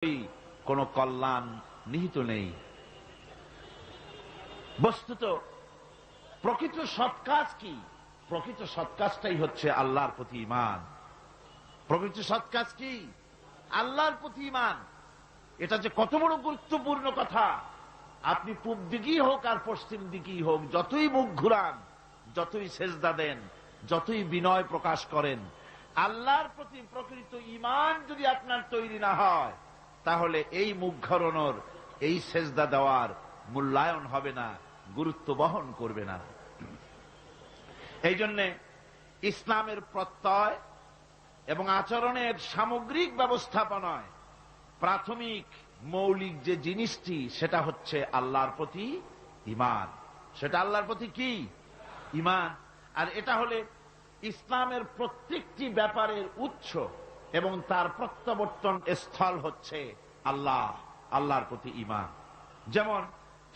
কোনো কল্যাণ নিহিত নেই। বস্তুত প্রকৃত সৎ কাজ কি? প্রকৃত সৎ কাজটাই হচ্ছে আল্লাহর প্রতি ঈমান। প্রকৃত সৎ কাজ কি? আল্লাহর প্রতি ঈমান। এটা যে কত বড় গুরুত্বপূর্ণ কথা। আপনি পূব দিকেই হোক আর পশ্চিম দিকেই হোক, যতই মুখ ঘুরান, যতই সেজদা দেন, যতই বিনয় প্রকাশ করেন, আল্লাহর প্রতি প্রকৃত ঈমান যদি আপনার তৈরি না হয়, তাহলে এই মুখ ঘোরানোর, এই সেজদা দেওয়ার মূল্যায়ন হবে না, গুরুত্ব বহন করবে না। এই জন্যে ইসলামের প্রত্যয় এবং আচরণের সামগ্রিক ব্যবস্থাপনায় প্রাথমিক মৌলিক যে জিনিসটি, সেটা হচ্ছে আল্লাহর প্রতি ঈমান। সেটা আল্লাহর প্রতি কি? ঈমান। আর এটা হলে ইসলামের প্রত্যেকটি ব্যাপারের উৎস এবং তার প্রত্যাবর্তন স্থল হচ্ছে আল্লাহ, আল্লাহর প্রতি ঈমান। যেমন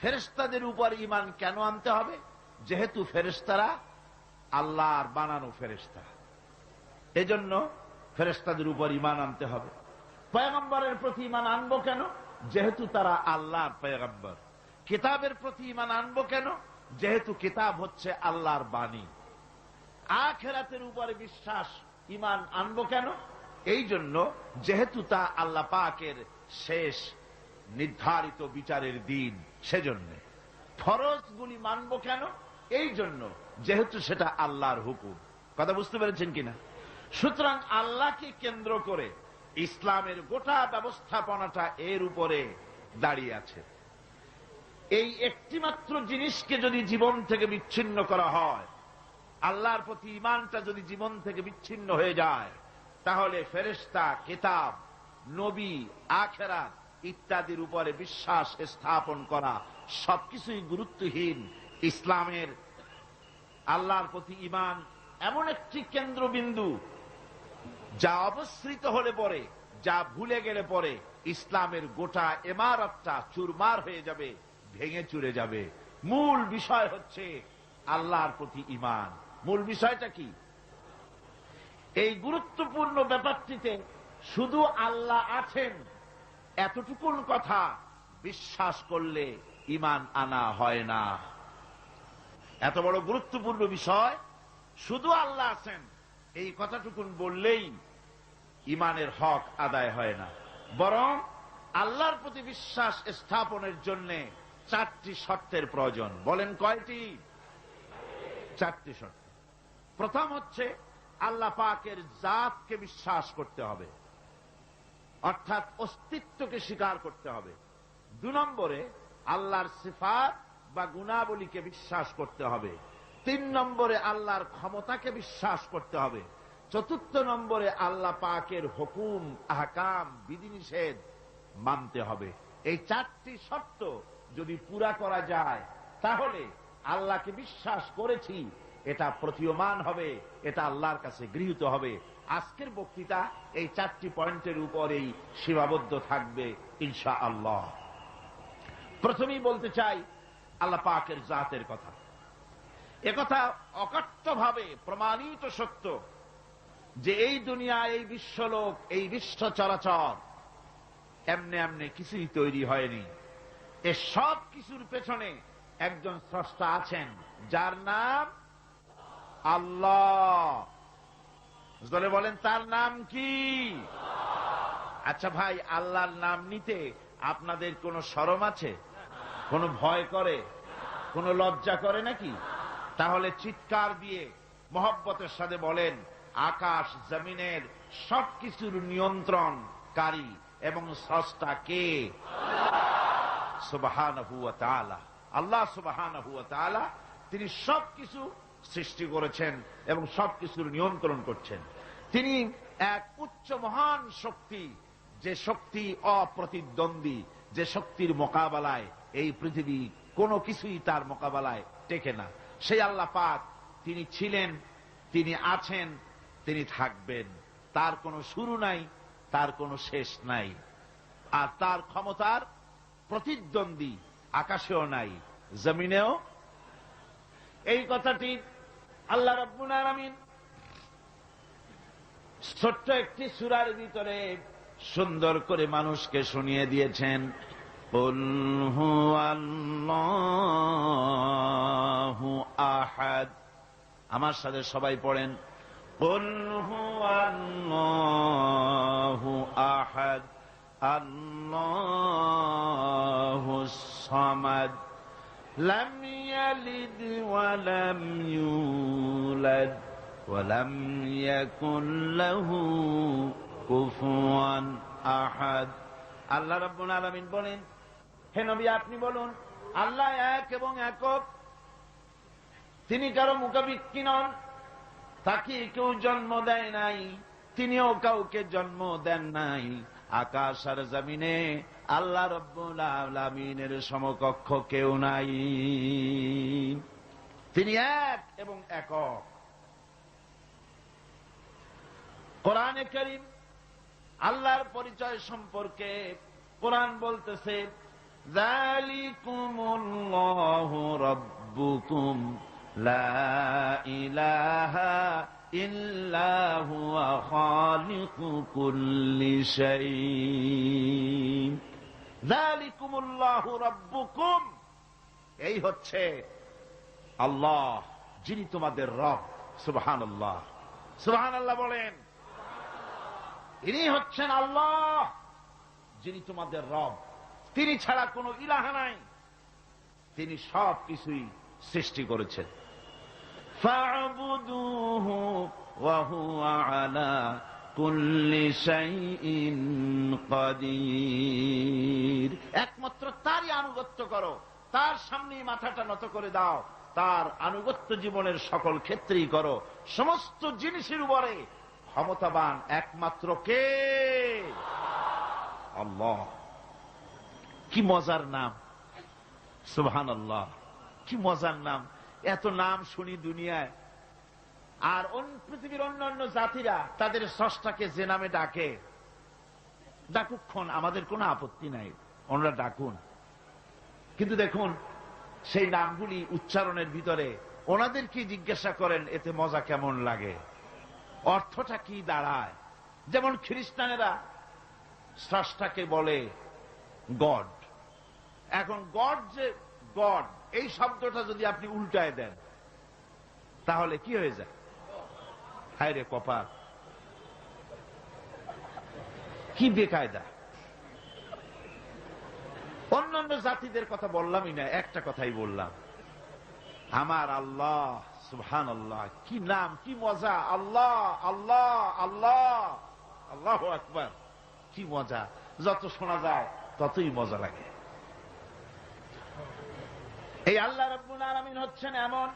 ফেরেশতাদের উপর ঈমান কেন আনতে হবে? যেহেতু ফেরেশতারা আল্লাহর বানানো ফেরেশতা, এজন্য ফেরেশতাদের উপর ঈমান আনতে হবে। পয়গম্বরের প্রতি ঈমান আনবো কেন? যেহেতু তারা আল্লাহর পয়গম্বর। কিতাবের প্রতি ঈমান আনবো কেন? যেহেতু কিতাব হচ্ছে আল্লাহর বাণী। আখিরাতের উপরে বিশ্বাস, ঈমান আনবো কেন? এই জন্য যেহেতু তা আল্লাহ পাকের শেষ নির্ধারিত বিচারের দিন, সেজন্য। ফরজগুলি মানবো কেন? এই জন্য যেহেতু সেটা আল্লাহর হুকুম। কথা বুঝতে পেরেছেন কিনা? সুতরাং আল্লাহকে কেন্দ্র করে ইসলামের গোটা ব্যবস্থাপনাটা এর উপরে দাঁড়িয়ে আছে। এই একটিমাত্র জিনিসকে যদি জীবন থেকে বিচ্ছিন্ন করা হয়, আল্লাহর প্রতি ঈমানটা যদি জীবন থেকে বিচ্ছিন্ন হয়ে যায়, তাহলে ফেরেশতা, কিতাব, নবী, আখিরাত ইত্যাদির উপরে বিশ্বাস স্থাপন করা সবকিছুই গুরুত্বহীন। ইসলামের আল্লাহর প্রতি ঈমান এমন একটি কেন্দ্রবিন্দু, যা অবসৃত হলে পরে, যা ভুলে গেলে পরে ইসলামের গোটা ইমারতটা চুরমার হয়ে যাবে, ভেঙে চুরে যাবে। মূল বিষয় হচ্ছে আল্লাহর প্রতি ঈমান। মূল বিষয়টা কি? এই গুরুত্বপূর্ণ ব্যাপারটিতে শুধু আল্লাহ আছেন এতটুকুন কথা বিশ্বাস করলে ঈমান আনা হয় না। এত বড় গুরুত্বপূর্ণ বিষয়, শুধু আল্লাহ আছেন এই কথাটুকুন বললেই ঈমানের হক আদায় হয় না। বরং আল্লাহর প্রতি বিশ্বাস স্থাপনের জন্য 4টি শর্তের প্রয়োজন। বলেন কয়টি? 4টি শর্ত। প্রথম হচ্ছে আল্লাহ পাকের জাতকে বিশ্বাস করতে হবে, অর্থাৎ অস্তিত্বকে স্বীকার করতে হবে। 2 নম্বরে আল্লাহর সিফাত বা গুণাবলীকে বিশ্বাস করতে হবে। 3 নম্বরে আল্লাহর ক্ষমতাকে বিশ্বাস করতে হবে। 4 নম্বরে আল্লাহ পাকের হুকুম, আহকাম, বিধিনিষেধ মানতে হবে। এই 4টি শর্ত যদি পুরা করা যায়, তাহলে আল্লাহকে বিশ্বাস করেছি এটা প্রতীয়মান হবে, এটা আল্লাহর কাছে গৃহীত হবে। আজকের বক্তৃতা এই 4টি পয়েন্টের উপরেই সীমাবদ্ধ থাকবে ইনশাআল্লাহ। প্রথমেই বলতে চাই আল্লাহ পাকের জাতের কথা। একথা অকট্টভাবে প্রমাণিত সত্য যে এই দুনিয়া, এই বিশ্বলোক, এই বিশ্ব চরাচর এমনি এমনি কিছুই তৈরি হয়নি। এ সব কিছুর পেছনে একজন স্রষ্টা আছেন, যার নাম আল্লাহ। বলেন তার নাম কি? আচ্ছা ভাই, আল্লাহর নাম নিতে আপনাদের কোনো শরম আছে? কোনো ভয় করে? কোনো লজ্জা করে নাকি? তাহলে চিৎকার দিয়ে মহব্বতের সাথে বলেন, আকাশ জমিনের সবকিছুর নিয়ন্ত্রণকারী এবং স্রষ্টা কে? সুবহানাহু ওয়া তাআলা। আল্লাহ সুবহানাহু ওয়া তাআলা তিনি সবকিছু সৃষ্টি করেছেন এবং সবকিছুর নিয়ন্ত্রণ করছেন। তিনি এক উচ্চ মহান শক্তি, যে শক্তি অপ্রতিদ্বন্দ্বী, যে শক্তির মোকাবেলায় এই পৃথিবী কোনো কিছুই তার মোকাবেলায় টেকে না। সেই আল্লাহ পাক তিনি ছিলেন, তিনি আছেন, তিনি থাকবেন। তার কোনো শুরু নাই, তার কোনো শেষ নাই। আর তার ক্ষমতার প্রতিদ্বন্দ্বী আকাশেও নাই, জমিনেও। এই কথাটি আল্লাহ রাব্বুল আলামিন ছোট্ট একটি সূরার ভিতরে সুন্দর করে মানুষকে শুনিয়ে দিয়েছেন। কুল হুয়াল্লাহু আহাদ। আমার সাথে সবাই পড়েন, কুল হুয়াল্লাহু আহাদ আল্লাহুস সামাদ লাম ইয়ালিদ ওয়া লাম ইউলাদ ওয়া লাম ইয়াকুল লাহু কুফুয়ান আহাদ। আল্লাহ রাব্বুল আলামিন বলেন, হে নবী আপনি বলুন, আল্লাহ এক এবং একক, তিনি কারো মুখাপেক্ষী নন, তাকে কেউ জন্ম দেয় নাই, তিনিও কাউকে জন্ম দেন নাই। আকাশ আর জমিনে আল্লাহ রাব্বুল আলামিনের সমকক্ষ কেউ নাই, তিনি এক এবং একক। কোরআনে কারীম আল্লাহর পরিচয় সম্পর্কে কোরআন বলতেছে, যালিকুমুল্লাহু রাব্বুকুম লা ইলাহা ইল্লা হুয়া খালিকু কুল্লি শাইইন। যালিকুমুল্লাহু রাব্বুকুম, এই হচ্ছে আল্লাহ, যিনি তোমাদের রব। সুবহানাল্লাহ, সুবহানাল্লাহ বলেন। ইনি হচ্ছেন আল্লাহ, যিনি তোমাদের রব। তিনি ছাড়া কোনো ইলাহ নাই, তিনি সব কিছুই সৃষ্টি করেছেন। ফা'বুদুহু ওয়া হুয়া আলা কুল্লি শাইইন কাদির। একমাত্র তারই আনুগত্য করো, তার সামনেই মাথাটা নত করে দাও, তার আনুগত্য জীবনের সকল ক্ষেত্রেই করো। সমস্ত জিনিসের উপরে ক্ষমতাবান একমাত্র কে? আল্লাহ। কি মজার নাম, সুবহানাল্লাহ, কি মজার নাম। এত নাম শুনি দুনিয়ায়, আর পৃথিবীর অন্যান্য জাতিরা তাদের স্রষ্টাকে যে নামে ডাকে, ডাকুক্ষণ, আমাদের কোনো আপত্তি নাই, ওনারা ডাকুন। কিন্তু দেখুন, সেই নামগুলি উচ্চারণের ভিতরে ওনাদেরকে জিজ্ঞাসা করেন এতে মজা কেমন লাগে, অর্থটা কি দাঁড়ায়। যেমন খ্রিস্টানেরা স্রষ্টাকে বলে গড। এখন গড, যে গড এই শব্দটা যদি আপনি উল্টায় দেন তাহলে কি হয়ে যায়? হায় রে কপাল, কি বেকায়দা। অন্যান্য জাতিদের কথা বললামই না, একটা কথাই বললাম। আমার আল্লাহ, সুবহানাল্লাহ, কি নাম, কি মজা। আল্লাহ আল্লাহ আল্লাহ, আল্লাহু আকবার, কি মজা। যত শোনা যায় ততই মজা লাগে। এই আল্লাহ রাব্বুল আলামিন হচ্ছেন এমন,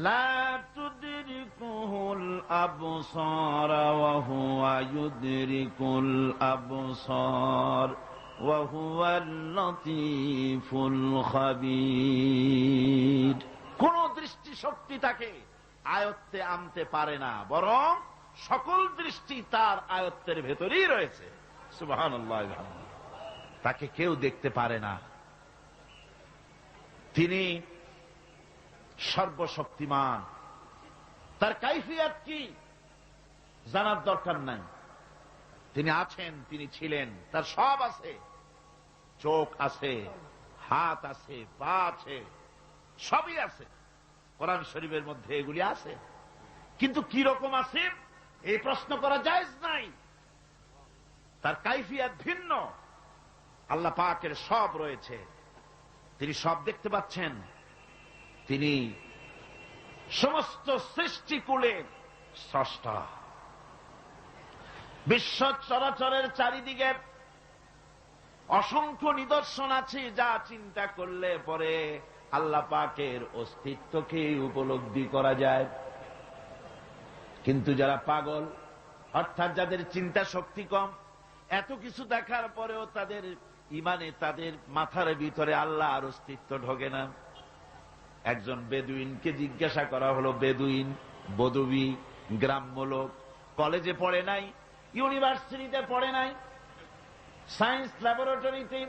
লা তুদরিকুহুল আবসার ওয়া হুয়া ইউদরিকুল আবসার ওয়া হুয়াল লাতীফুল খাবীর। কোন দৃষ্টি শক্তি তাকে আয়ত্তে আনতে পারে না, বরং সকল দৃষ্টি তার আয়ত্তের ভেতরেই রয়েছে। সুবহানাল্লাহ, তাকে কেউ দেখতে পারে না। তিনি সর্বশক্তিমান। তার কাইফিয়াত কি জানার দরকার নাই। তিনি আছেন, তিনি ছিলেন, তার সব আছে। চোখ আছে, হাত আছে, পা আছে, সবই আছে। কোরআন শরীফের মধ্যে এগুলি আছে। কিন্তু কি রকম আছে এই প্রশ্ন করা জায়েজ নাই। তার কাইফিয়াত ভিন্ন। আল্লাহ পাকের সব রয়েছে, তিনি সব দেখতে পাচ্ছেন। তিনি সমস্ত সৃষ্টিকুলের স্রষ্টা। বিশ্ব চরাচরের চারিদিকে অসংখ্য নিদর্শন আছে, যা চিন্তা করলে পরে আল্লাহ পাকের অস্তিত্বকে উপলব্ধি করা যায়। কিন্তু যারা পাগল, অর্থাৎ যাদের চিন্তা শক্তি কম, এত কিছু দেখার পরেও তাদের ইমানে, তাদের মাথার ভিতরে আল্লাহর অস্তিত্ব ঢোকে না। একজন বেদুইনকে জিজ্ঞাসা করা হলো, বেদুইন, বদবি, গ্রাম্য লোক, কলেজে পড়ে নাই, ইউনিভার্সিটিতে পড়ে নাই, সায়েন্স ল্যাবরেটরিতে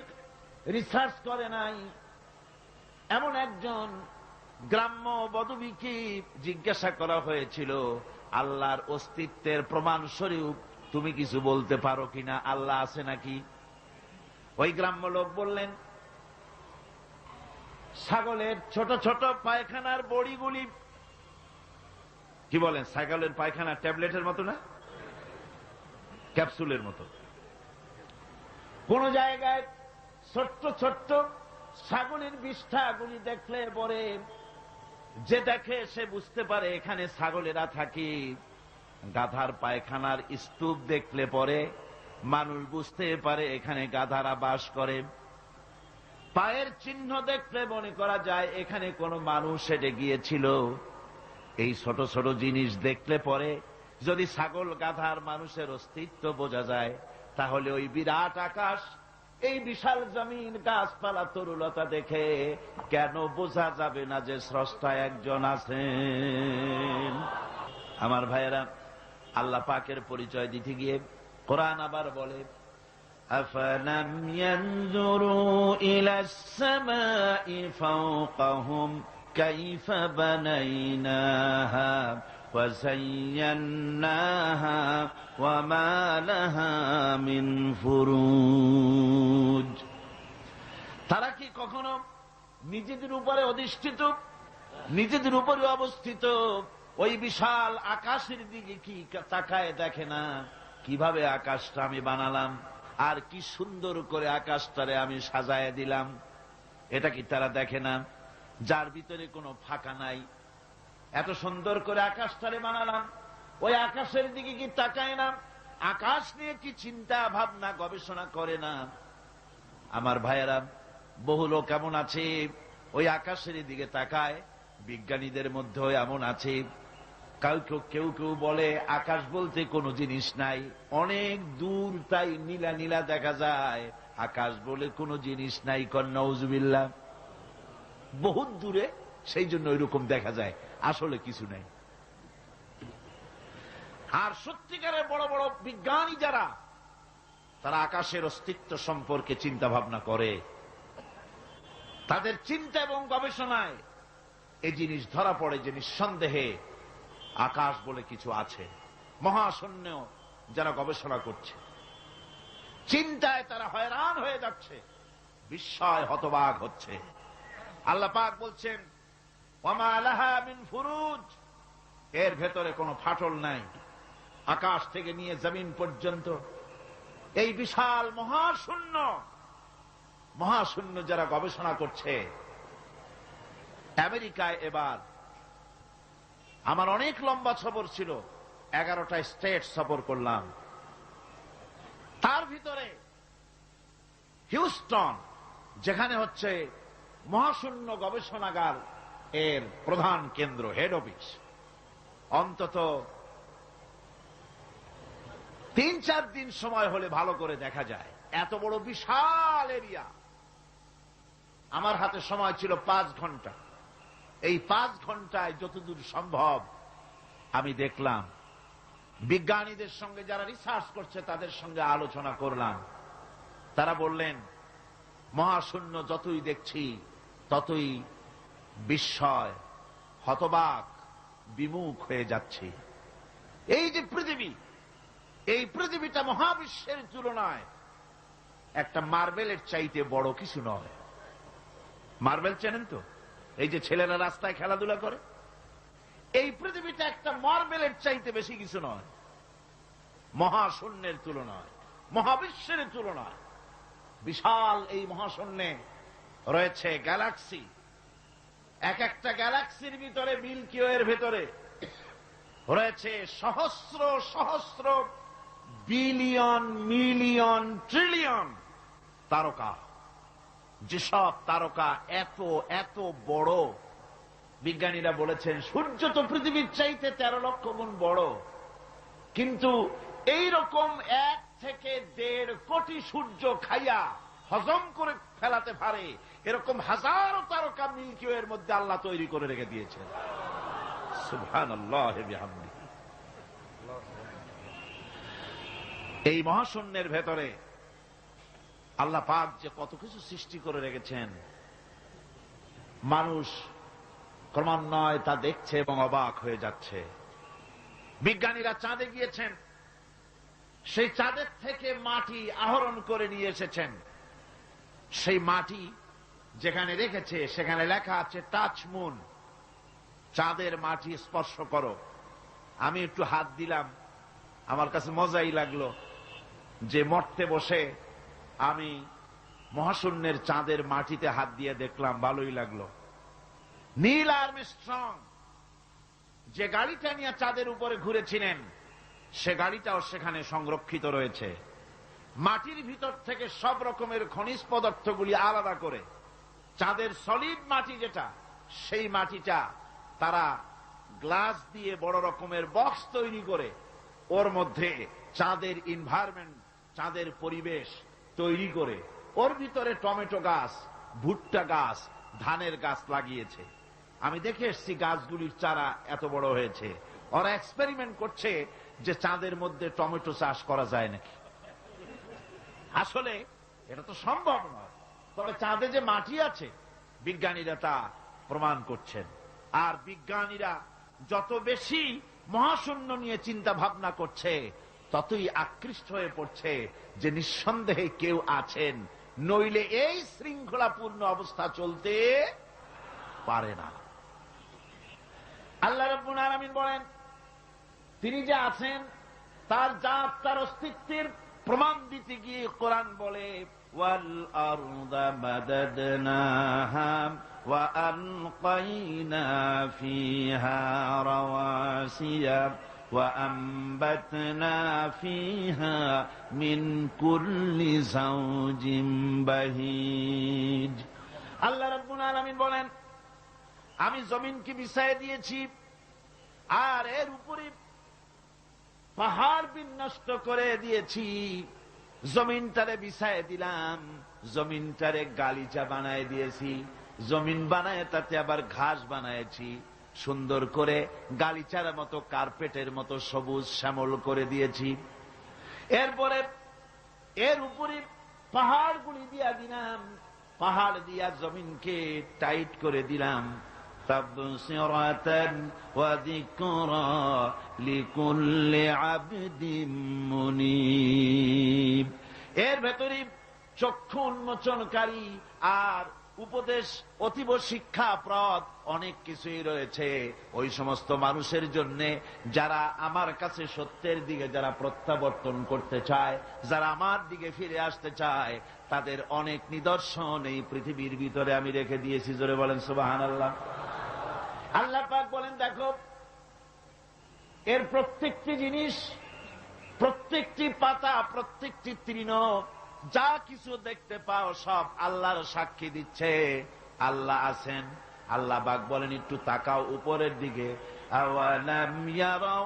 রিসার্চ করে নাই, এমন একজন গ্রাম্য বদবিকে জিজ্ঞাসা করা হয়েছিল আল্লাহর অস্তিত্বের প্রমাণ স্বরূপ তুমি কিছু বলতে পারো কিনা, আল্লাহ আছে নাকি? ওই গ্রাম্য লোক বললেন, ছাগলের ছোট ছোট পায়খানার বড়িগুলি, কি বলেন, ছাগলের পায়খানা ট্যাবলেটের মতো না, ক্যাপসুলের মতো। কোন জায়গায় ছোট্ট ছোট্ট ছাগলের বিষ্ঠাগুলি দেখলে পরে যে দেখে সে বুঝতে পারে এখানে ছাগলেরা থাকে। গাধার পায়খানার স্তূপ দেখলে পরে মানুষ বুঝতে পারে এখানে গাধারা বাস করে। পায়ের চিহ্ন দেখলে মনে করা যায় এখানে কোনো মানুষ হেঁটে গিয়েছিল। এই ছোট ছোট জিনিস দেখলে পরে যদি ছাগল গাধার মানুষের অস্তিত্ব বোঝা যায়, তাহলে ওই বিরাট আকাশ, এই বিশাল জমিন, গাছপালা, তরুলতা দেখে কেন বোঝা যাবে না যে স্রষ্টা একজন আছেন? আমার ভাইয়েরা, আল্লাহ পাকের পরিচয় দিতে গিয়ে কোরআন আবার বলে, আফালাম ইয়ানজুরু ইলাস সামাই ফাওকাহুম কাইফা বানাইনাহা ওয়া যায়্যানাহা ওয়া মা লাহা মিন ফুরুজ। তারা কি কখনো নিজেদের উপরে অধিষ্ঠিত, নিজেদের উপরে অবস্থিত ওই বিশাল আকাশের দিকে কি তাকায় দেখে না? কিভাবে আকাশটা আমি বানালাম, আর কি সুন্দর করে আকাশটারে আমি সাজায় দিলাম, এটা কি তারা দেখে না? যার ভিতরে কোনো ফাঁকা নাই, এত সুন্দর করে আকাশটারে বানালাম, ওই আকাশের দিকে কি তাকায় না? আকাশ নিয়ে কি চিন্তা ভাবনা গবেষণা করে না? আমার ভাইয়েরা, বহু লোক এমন আছে ওই আকাশের দিকে তাকায়। বিজ্ঞানীদের মধ্যেও এমন আছে। কেউ কেউ বলে আকাশ বলতে কোনো জিনিস নাই, অনেক দূর, তাই নীলা নীলা দেখা যায়, আকাশ বলে কোনো জিনিস নাই। নাউজুবিল্লাহ, বহুত দূরে, সেই জন্য ওইরকম দেখা যায়, আসলে কিছু নাই। আর সত্যিকারের বড় বড় বিজ্ঞানী যারা, তারা আকাশের অস্তিত্ব সম্পর্কে চিন্তা ভাবনা করে, তাদের চিন্তা এবং গবেষণায় এই জিনিস ধরা পড়ে যে নিঃসন্দেহে আকাশ বলে কিছু আছে। মহাশূন্য যারা গবেষণা করছে, চিন্তায় তারা হয়রান হয়ে যাচ্ছে, বিস্ময় হতবাক হচ্ছে। আল্লাহ পাক বলছেন, ওয়ামা লাহা মিন ফুরুজ, এর ভেতরে কোনো ফাটল নাই। আকাশ থেকে নিয়ে জমিন পর্যন্ত এই বিশাল মহাশূন্য যারা গবেষণা করছে। আমেরিকায় এবার আমার অনেক লম্বা সফর ছিল, 11টা স্টেট সফর করলাম। তার ভিতরে হিউস্টন, যেখানে হচ্ছে মহাশূন্য গবেষণাগার এর প্রধান কেন্দ্র, হেড অফিস, অন্তত 3-4 দিন সময় হলে ভালো করে দেখা যায়। এত বড় বিশাল এরিয়া। আমার হাতে সময় ছিল 5 ঘন্টা। এই 5 ঘন্টায় যতদূর সম্ভব আমি দেখলাম। বিজ্ঞানীদের সঙ্গে যারা রিসার্চ করছে তাদের সঙ্গে আলোচনা করলাম। তারা বললেন, মহাশূন্য যতই দেখছি ততই বিস্ময়, হতবাক, বিমুখ হয়ে যাচ্ছি। এই যে পৃথিবী, এই পৃথিবীটা মহাবিশ্বের তুলনায় একটা মার্বেলের চাইতে বড় কিছু নয়। মার্বেল চেনেন তো? এই যে ছেলেরা রাস্তায় খেলাধুলা করে, এই পৃথিবীটা একটা মার্বেলের চাইতে বেশি কিছু নয়। মহাশূন্যের তুলনায়, মহাবিশ্বের তুলনায় বিশাল এই মহাশূন্যে রয়েছে গ্যালাক্সি। এক একটা গ্যালাক্সির ভিতরে, মিল্কি ওয়ের ভেতরে রয়েছে সহস্র সহস্র বিলিয়ন, মিলিয়ন, ট্রিলিয়ন তারকা। যেসব তারকা এত এত বড়, বিজ্ঞানীরা বলেছেন সূর্য তো পৃথিবীর চাইতে 13 লক্ষ গুণ বড়, কিন্তু এই রকম 1 থেকে 1.5 কোটি সূর্য খাইয়া হজম করে ফেলাতে পারে এরকম হাজারো তারকা মিল্কি ওয়ের মধ্যে আল্লাহ তৈরি করে রেখে দিয়েছেন। সুবহানাল্লাহ বিহামদিহি। এই মহাশূন্যের ভেতরে আল্লাহ পাক যে কত কিছু সৃষ্টি করে রেখেছেন, মানুষ ক্রমান্বয়ে তা দেখছে এবং অবাক হয়ে যাচ্ছে। বিজ্ঞানীরা চাঁদে গিয়েছেন, সেই চাঁদের থেকে মাটি আহরণ করে নিয়ে এসেছেন। সেই মাটি যেখানে রেখেছে সেখানে লেখা আছে টাচ মুন, চাঁদের মাটি স্পর্শ করো। আমি একটু হাত দিলাম, আমার কাছে মজাই লাগলো যে মর্তে বসে আমি মহাশূন্যের চাঁদের মাটিতে হাত দিয়ে দেখলাম, ভালোই লাগলো। নীল আর্মস্ট্রং যে গাড়িটা নিয়ে চাঁদের উপরে ঘুরেছিলেন সে গাড়িটাও সেখানে সংরক্ষিত রয়েছে। মাটির ভিতর থেকে সব রকমের খনিজ পদার্থগুলি আলাদা করে চাঁদের সলিড মাটি যেটা, সেই মাটিটা তারা গ্লাস দিয়ে বড় রকমের বক্স তৈরি করে ওর মধ্যে চাঁদের এনভায়রনমেন্ট, চাঁদের পরিবেশ তৈরি করে ওর ভিতরে টমেটো গাছ, ভুট্টা গাছ, ধানের গাছ লাগিয়েছে। আমি দেখে এসছি গাছগুলির চারা এত বড় হয়েছে। ওরা এক্সপেরিমেন্ট করছে যে চাঁদের মধ্যে টমেটো চাষ করা যায় নাকি। আসলে এটা তো সম্ভব নয়, তবে চাঁদে যে মাটি আছে বিজ্ঞানীরা তা প্রমাণ করছেন। আর বিজ্ঞানীরা যত বেশি মহাশূন্য নিয়ে চিন্তা ভাবনা করছে ততই আকৃষ্ট হয়ে পড়ছে যে নিঃসন্দেহে কেউ আছেন, নইলে এই শৃঙ্খলাপূর্ণ অবস্থা চলতে পারে না। আল্লাহ রাব্বুল আলামিন বলেন, তিনি যে আছেন তার জাত, তার অস্তিত্বের প্রমাণ দিতে গিয়ে কোরআন বলে ওয়াল আরদা মাদাদনাহা ওয়া আলকাইনা ফিহা রাওয়াসিয়া ওয়া আমবাতনা ফিহা মিন কুল্লি যাওজিন বাহিজ। আল্লাহ রাব্বুল আলামিন বলেন, আমি জমিনকে বিছায়ে দিয়েছি আর এর উপরে পাহাড় বিন্যস্ত করে দিয়েছি। জমিনটারে বিছায়ে দিলাম, জমিনটারে গালিচা বানায় দিয়েছি, জমিন বানায় তাতে আবার ঘাস বানায়েছি, সুন্দর করে গালিচার মতো কার্পেটের মতো সবুজ শ্যামল করে দিয়েছি। এরপরে এর উপরে পাহাড়গুলি দিয়া দিলাম, পাহাড় দিয়া জমিনকে টাইট করে দিলাম। তাবসিরাতান ওয়া যিকরা লিকুল্লি আবদিন মুনীব। এর ভেতরে চক্ষু উন্মোচনকারী আর উপদেশ অতীব শিক্ষাপ্রদ অনেক কিছুই রয়েছে ওই সমস্ত মানুষের জন্য যারা আমার কাছে সত্যের দিকে যারা প্রত্যাবর্তন করতে চায়, যারা আমার দিকে ফিরে আসতে চায়, তাদের অনেক নিদর্শন এই পৃথিবীর ভিতরে আমি রেখে দিয়েছি। জোরে বলেন সুবহানাল্লাহ। আল্লাহ পাক বলেন, দেখো এর প্রত্যেকটি জিনিস, প্রত্যেকটি পাতা, প্রত্যেকটি তৃণ, যা কিছু দেখতে পাও সব আল্লাহর সাক্ষী দিচ্ছে আল্লাহ আছেন। আল্লাহ পাক বলেন, একটু তাকাও উপরের দিকে। আওয়ালাম ইয়ারাউ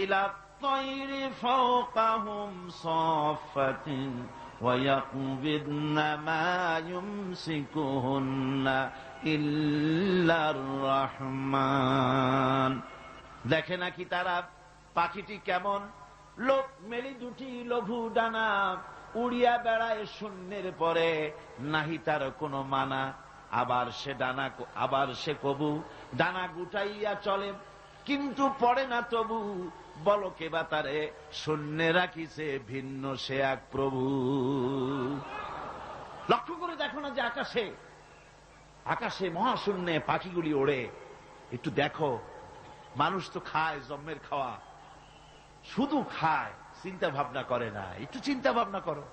ইলা তায়রি ফাওকাহুম সাফাতিন ওয়া ইয়াকবিদনা মা ইউমসিকুহুন্না ইল্লার রহমান। দেখে নাকি তারা পাখিটি কেমন, লোক মেলি দুটি লঘু ডানা উড়িয়া বেড়ায় শূন্যের পরে, নাহি তার কোনো মানা। আবার সে কবু ডানা গুটাইয়া চলে, কিন্তু পড়ে না তবু। বলো কে বা তারে শূন্যে রাখিছে ভিন্ন সে এক প্রভু। লক্ষ্য করে দেখো না যে আকাশে মহাশূন্যে পাখিগুলি ওড়ে। একটু দেখো, মানুষ তো খায় জন্মের খাওয়া, শুধু খায়, চিন্তা ভাবনা করে না। একটু চিন্তা ভাবনা করো,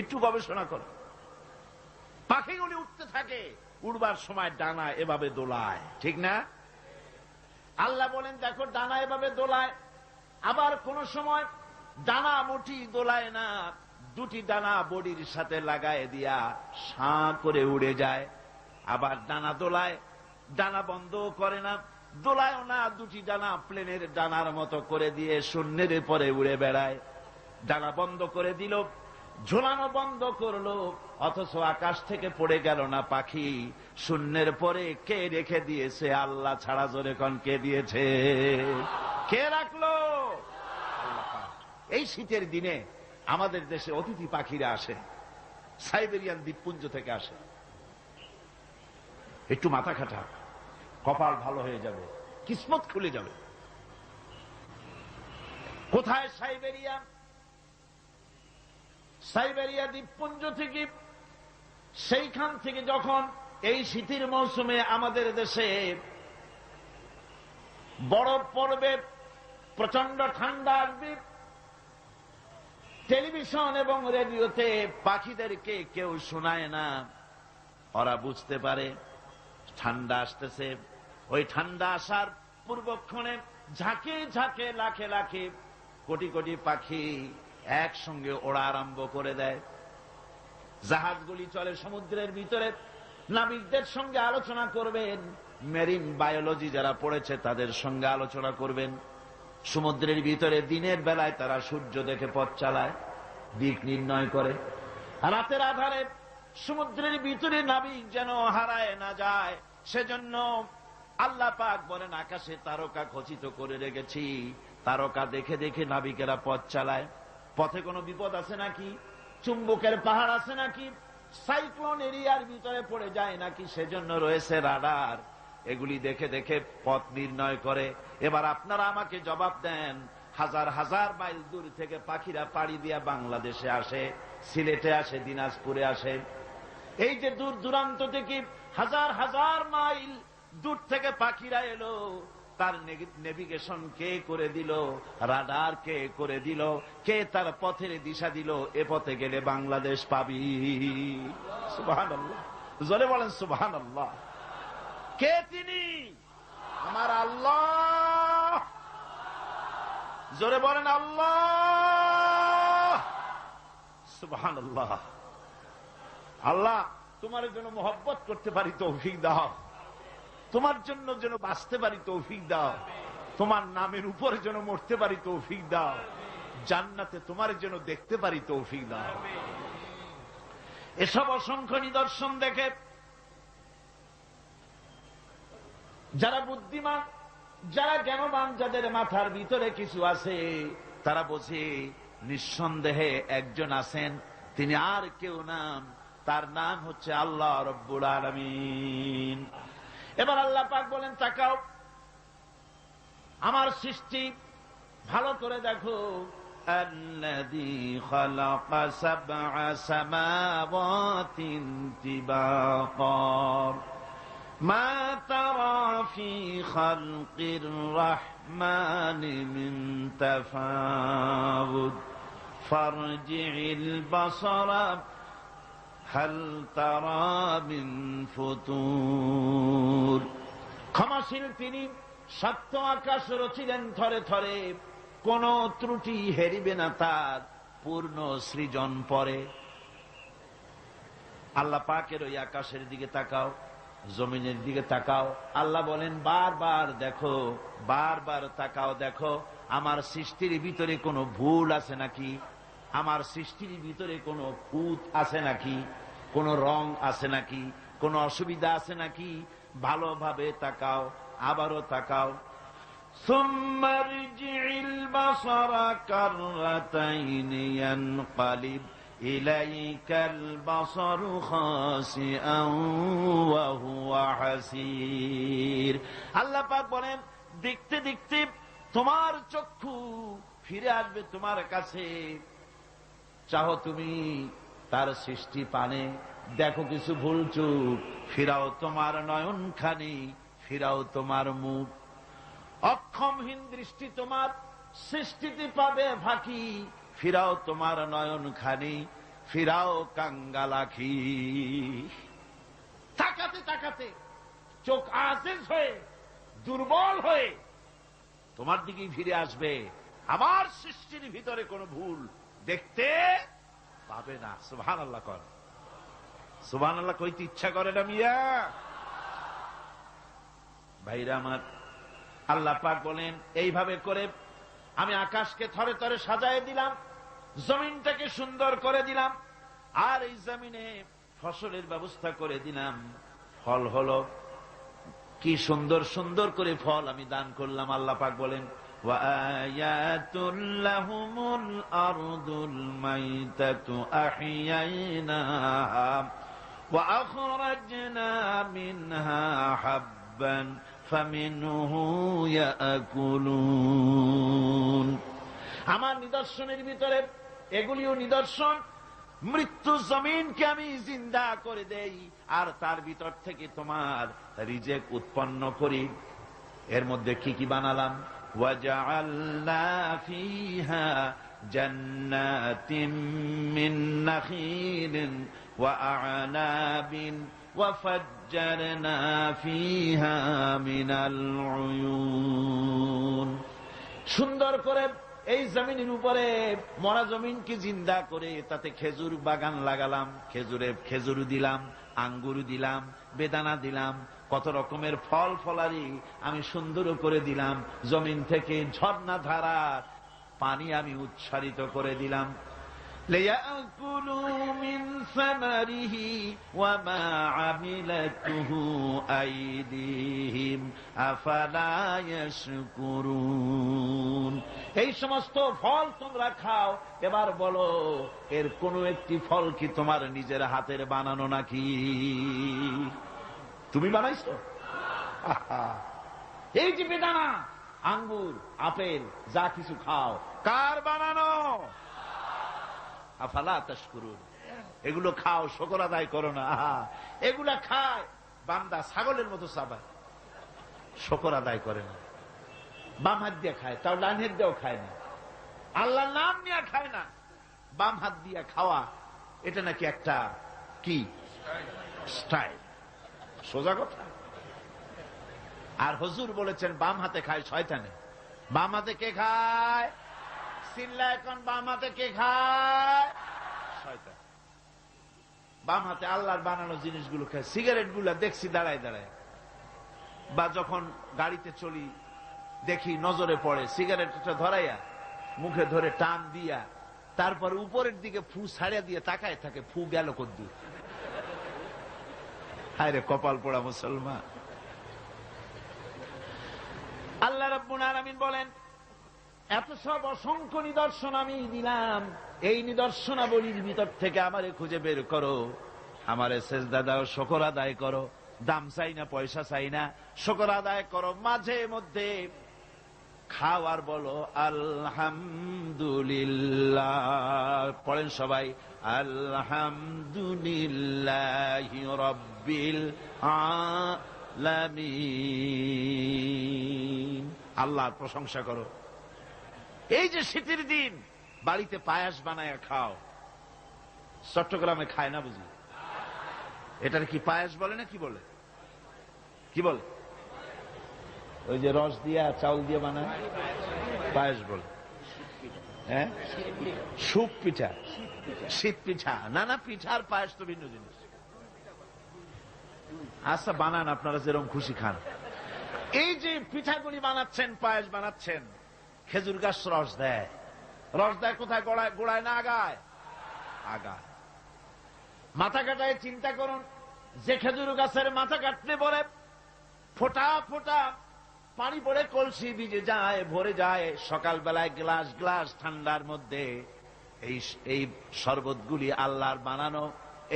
একটু গবেষণা করো। পাখিগুলি উঠতে থাকে, উড়বার সময় ডানা এভাবে দোলায়, ঠিক না? আল্লাহ বলেন, দেখো ডানা এভাবে দোলায়। আবার কোন সময় ডানা মোটি দোলায় না, দুটি ডানা বডির সাথে লাগায় দিয়া সাঁ করে উড়ে যায়। আবার ডানা দোলায়, ডানা বন্ধ করে না, দোলায়ও না, দুটি ডানা প্লেনের ডানার মতো করে দিয়ে শূন্যের পরে উড়ে বেড়ায়। ডানা বন্ধ করে দিল, ঝোলানো বন্ধ করলো, অথচ আকাশ থেকে পড়ে গেল না পাখি। শূন্যের পরে কে রেখে দিয়েছে? আল্লাহ ছাড়া। জোরে কোন কে দিয়েছে? কে রাখলো? এই শীতের দিনে আমাদের দেশে অতিথি পাখিরা আসে, সাইবেরিয়ান দ্বীপপুঞ্জ থেকে আসে। একটু মাথা খাটা, কপাল ভালো হয়ে যাবে, কিসমত খুলে যাবে। কোথায় সাইবেরিয়া? সাইবেরিয়া দ্বীপপুঞ্জ থেকে, সেইখান থেকে যখন এই শীতের মৌসুমে আমাদের দেশে বরফ পড়বে, প্রচন্ড ঠান্ডা আসবে, টেলিভিশন এবং রেডিওতে পাখিদেরকে কেউ শোনায় না। ওরা বুঝতে পারে ঠান্ডা আসতেছে। ওই ঠান্ডা আসার পূর্বক্ষণে ঝাঁকে ঝাঁকে, লাখে লাখে, কোটি কোটি পাখি একসঙ্গে ওড়া আরম্ভ করে দেয়। জাহাজগুলি চলে সমুদ্রের ভিতরে। নাবিকদের সঙ্গে আলোচনা করবেন, মেরিন বায়োলজি যারা পড়েছে তাদের সঙ্গে আলোচনা করবেন। সমুদ্রের ভিতরে দিনের বেলায় তারা সূর্য দেখে পথ চালায়, দিক নির্ণয় করে। রাতের আধারে সমুদ্রের ভিতরে নাবিক যেন হারায় না যায়, সেজন্য আল্লাহ পাক বলেন আকাশে তারকা খচিত করে রেখেছি। তারকা দেখে দেখে নাবিকেরা পথ চালায়। পথে কোনো বিপদ আছে নাকি? চুম্বকের পাহাড় আছে নাকি? সাইক্লোন এরিয়ার ভিতরে পড়ে যায় নাকি? সেজন্য রয়েছে রাডার। এগুলি দেখে দেখে পথ নির্ণয় করে। এবার আপনারা আমাকে জবাব দেন, হাজার হাজার মাইল দূর থেকে পাখিরা পাড়ি দিয়া বাংলাদেশে আসে, সিলেটে আসে, দিনাজপুরে আসে। এই যে দূর দূরান্ত থেকে হাজার হাজার মাইল দূর থেকে পাখিরা এলো, তার নেভিগেশন কে করে দিল? রাডার কে করে দিল? কে তার পথের দিশা দিল? এ পথে গেলে বাংলাদেশ পাবি। সুবহানাল্লাহ, জোরে বলেন সুবহানাল্লাহ। কে তিনি? আমার আল্লাহ। জোরে বলেন আল্লাহ। সুবহানাল্লাহ। আল্লাহ, তোমার জন্য মহব্বত করতে পারি তৌফিক দাও, তোমার জন্য যেন বাঁচতে পারি তৌফিক দাও, তোমার নামের উপরে যেন মরতে পারি তৌফিক দাও, জান্নাতে তোমার যেন দেখতে পারি তৌফিক দাও। এসব অসংখ্য নিদর্শন দেখে যারা বুদ্ধিমান, যারা জ্ঞানবান, যাদের মাথার ভিতরে কিছু আছে, তারা বোঝে নিঃসন্দেহে একজন আছেন, তিনি আর কেউ নাম, তার নাম হচ্ছে আল্লাহ রব্বুল আলামিন। এবার আল্লাহ পাক বলেন তাকাও, আমার সৃষ্টি ভালো করে দেখো। আল্লাযী খালাকা সাবআ সামাওয়াতিন তিবাকা মা তারা ফি খালকির রাহমানি মিন তাফাউত ফারজি'ল বাসারা হাল তারা মিন ফুতুর। ক্ষমাশীল তিনি, সপ্ত আকাশ রচিলেন থরে থরে, কোন ত্রুটি হেরিবে না তার পূর্ণ সৃজন পরে। আল্লাহ পাকের ওই আকাশের দিকে তাকাও, জমিনের দিকে তাকাও। আল্লাহ বলেন বারবার দেখো, বারবার তাকাও, দেখো আমার সৃষ্টির ভিতরে কোনো ভুল আছে নাকি, আমার সৃষ্টির ভিতরে কোনো খুঁত আছে নাকি, কোন রং আছে নাকি, কোন অসুবিধা আছে নাকি, ভালোভাবে তাকাও, আবারও তাকাও। সুম্মা রজি'ল বাসারা কাররাতাইনি ইয়ানকালিব ইলাইকাল বাসারু খাসিআন ওয়া হুয়া হাসির। আল্লাহ পাক বলেন দেখতে দেখতে তোমার চক্ষু ফিরে আসবে তোমার কাছে। চাহো তুমি তার সৃষ্টি পানে, দেখো কিছু ভুল চুক, ফিরাও তোমার নয়নখানি, ফিরাও তোমার মুখ। অক্ষমহীন দৃষ্টি তোমার সৃষ্টিতে পাবে ফাঁকি, ফিরাও তোমার নয়নখানি, ফিরাও কাঙ্গালাখি। তাকাতে তাকাতে চোখ আজিজ হয়ে, দুর্বল হয়ে তোমার দিকেই ফিরে আসবে। আমার সৃষ্টির ভিতরে কোনো ভুল দেখতে পাবে না। সুবহানাল্লাহ কর, সুবহানাল্লাহ কইতে ইচ্ছা করে না মিয়া? ভাইরা আমার, আল্লাহ পাক বলেন এইভাবে করে আমি আকাশকে থরে থরে সাজায় দিলাম, জমিনটাকে সুন্দর করে দিলাম, আর এই জমিনে ফসলের ব্যবস্থা করে দিলাম। ফল হলো, কি সুন্দর সুন্দর করে ফল আমি দান করলাম। আল্লাহ পাক বলেন وآيات لهم الأرض الميتة أحييناها وأخرجنا منها حبا فمنه يأكلون। আমার নিদর্শনের ভিতরে এগুলিও নিদর্শন, মৃত্যু জমিনকে আমি জিন্দা করে দেই, আর তার ভিতর থেকে তোমার রিজেক উৎপন্ন করি। এর মধ্যে কি কি বানালাম? ওয়াজআলনা ফীহা জান্নাতিম মিন নাখিলিন ওয়া আ'নাবিন ওয়া ফাজ্জারনা ফীহা মিনাল উয়ুন। সুন্দর করে এই জমিনের উপরে মরা জমিনকে জিন্দা করে তাতে খেজুর বাগান লাগালাম, খেজুর দিলাম, আঙ্গুর দিলাম, বেদানা দিলাম, কত রকমের ফল ফলারি আমি সুন্দর করে দিলাম। জমিন থেকে ঝর্ণা ধারার পানি আমি উচ্ছারিত করে দিলাম। لِيَأْكُلُوا مِنْ ثَمَرِهِ وَمَا عَمِلَتْهُ أَيْدِيهِمْ أَفَلَا يَشْكُرُونَ। এই সমস্ত ফল তোমরা খাও। এবার বলো, এর কোন একটি ফল কি তোমার নিজের হাতের বানানো নাকি? তুমি বানাইছো? এই যে বেদানা, আঙ্গুর, আপেল যা কিছু খাও, কার বানানো? আফালা তাশকুরুন। এগুলো খাও, শুকর আদায় করো না। এগুলা খায় বান্দা ছাগলের মতো চাবায়, শুকর আদায় করে না। বাম হাত দিয়ে খায়, তাও ডান হাত দিয়েও খায় না। আল্লাহর নাম নিয়ে খায় না, বাম হাত দিয়ে খাওয়া এটা নাকি একটা কি স্টাইল? সোজা কথা। আর হুজুর বলেছেন বাম হাতে খায় শয়তানে। বাম হাতে কে খায়? চিল্লা এখন, বাম হাতে কে খায়? শয়তান। বাম হাতে আল্লাহর বানানো জিনিসগুলো খায়। সিগারেট গুলা দেখছি দাঁড়ায় দাঁড়ায়, বা যখন গাড়িতে চলি দেখি নজরে পড়ে, সিগারেটটা ধরাইয়া মুখে ধরে টান দিয়া তারপর উপরের দিকে ফু ছাড়িয়া দিয়ে তাকায় থাকে, ফু গেল কদ্দুর। হায়রে কপাল পোড়া মুসলমান। আল্লাহ রাব্বুল আলামিন বলেন, এত সব অসংখ্য নিদর্শন আমি দিলাম, এই নিদর্শনাবলীর ভিতর থেকে আমারে খুঁজে বের করো, আমারে সেজদা দাও, শুকর আদায় করো। দাম চাই না, পয়সা চাই না, শুকর আদায় করো। মাঝে মধ্যে খাও আর বলো আলহামদুলিল্লাহ। পড়েন সবাই, আলহামদুলিল্লাহি রাব্বিল আলামিন। আল্লাহর প্রশংসা করো। এই যে শীতের দিন বাড়িতে পায়াস বানায় খাও, চট্টগ্রামে খায় না বুঝি? এটার কি পায়াস বলে না কি বলে? কি বলে? ওই যে রস দিয়া চাউল দিয়ে বানায় পায়াস বলে। হ্যাঁ, সুপ পিঠা, শীত পিঠা। না না, পিঠার পায়াস তো ভিন্ন জিনিস। আচ্ছা বানান, আপনারা যেরকম খুশি খান। এই যে পিঠাগুলি বানাচ্ছেন, পায়াস বানাচ্ছেন, খেজুর গাছ রস দেয়। রস দেয় কোথায়? গোড়ায় না আগায়? আগায়। মাথা কাটায় চিন্তা করুন, যে খেজুর গাছের মাথা কাটলে পরে ফোঁটা ফোঁটা পানি পড়ে কলসি ভিজে যায়, ভরে যায়। সকালবেলায় গ্লাস গ্লাস ঠান্ডার মধ্যে এই শরবতগুলি আল্লাহর বানানো,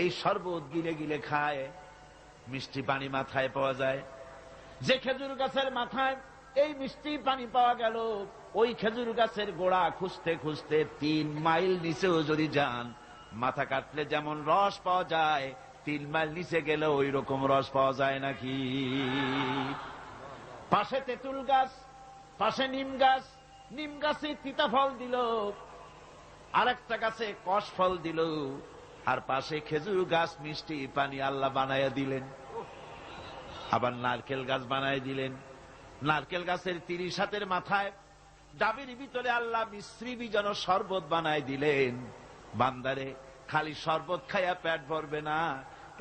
এই শরবত গিলে গিলে খায়, মিষ্টি পানি মাথায় পাওয়া যায়। যে খেজুর গাছের মাথায় এই মিষ্টি পানি পাওয়া গেল, ওই খেজুর গাছের গোড়া খুঁজতে খুঁজতে 3 মাইল নিচেও যদি যান, মাথা কাটলে যেমন রস পাওয়া যায়, 3 মাইল নিচে গেলে ওই রকম রস পাওয়া যায় নাকি? পাশে তেঁতুল গাছ, পাশে নিম গাছ, নিম গাছে তিতা ফল দিল, আরেকটা গাছে কষ ফল দিল, আর পাশে খেজুর গাছ মিষ্টি পানি আল্লাহ বানাইয়া দিলেন। আবার নারকেল গাছ বানাই দিলেন। নারকেল গাছের 30 হাতের মাথায় ডাবের ভিতরে আল্লাহ মিশ্রি বীজানো শরবত বানাই দিলেন। বান্দারে খালি শরবত খাইয়া পেট ভরবে না,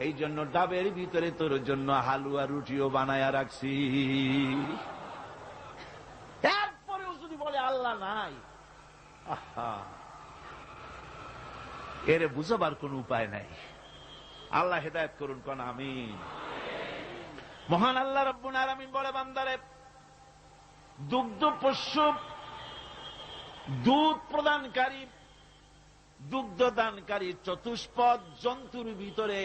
এই জন্য ডাবের ভিতরে তোর জন্য হালুয়া রুটিও বানায়া রাখছি। এরপরেও যদি বলে আল্লাহ নাই, এর বুঝাবার কোন উপায় নাই। আল্লাহ হেদায়েত করুন, কোন আমিন। মহান আল্লাহ রাব্বুল আলামিন বলে, বান্দারে দুগ্ধ পোষ্য, দুধ প্রদানকারী, দুগ্ধ দানকারী চতুষ্পদ জন্তুর ভিতরে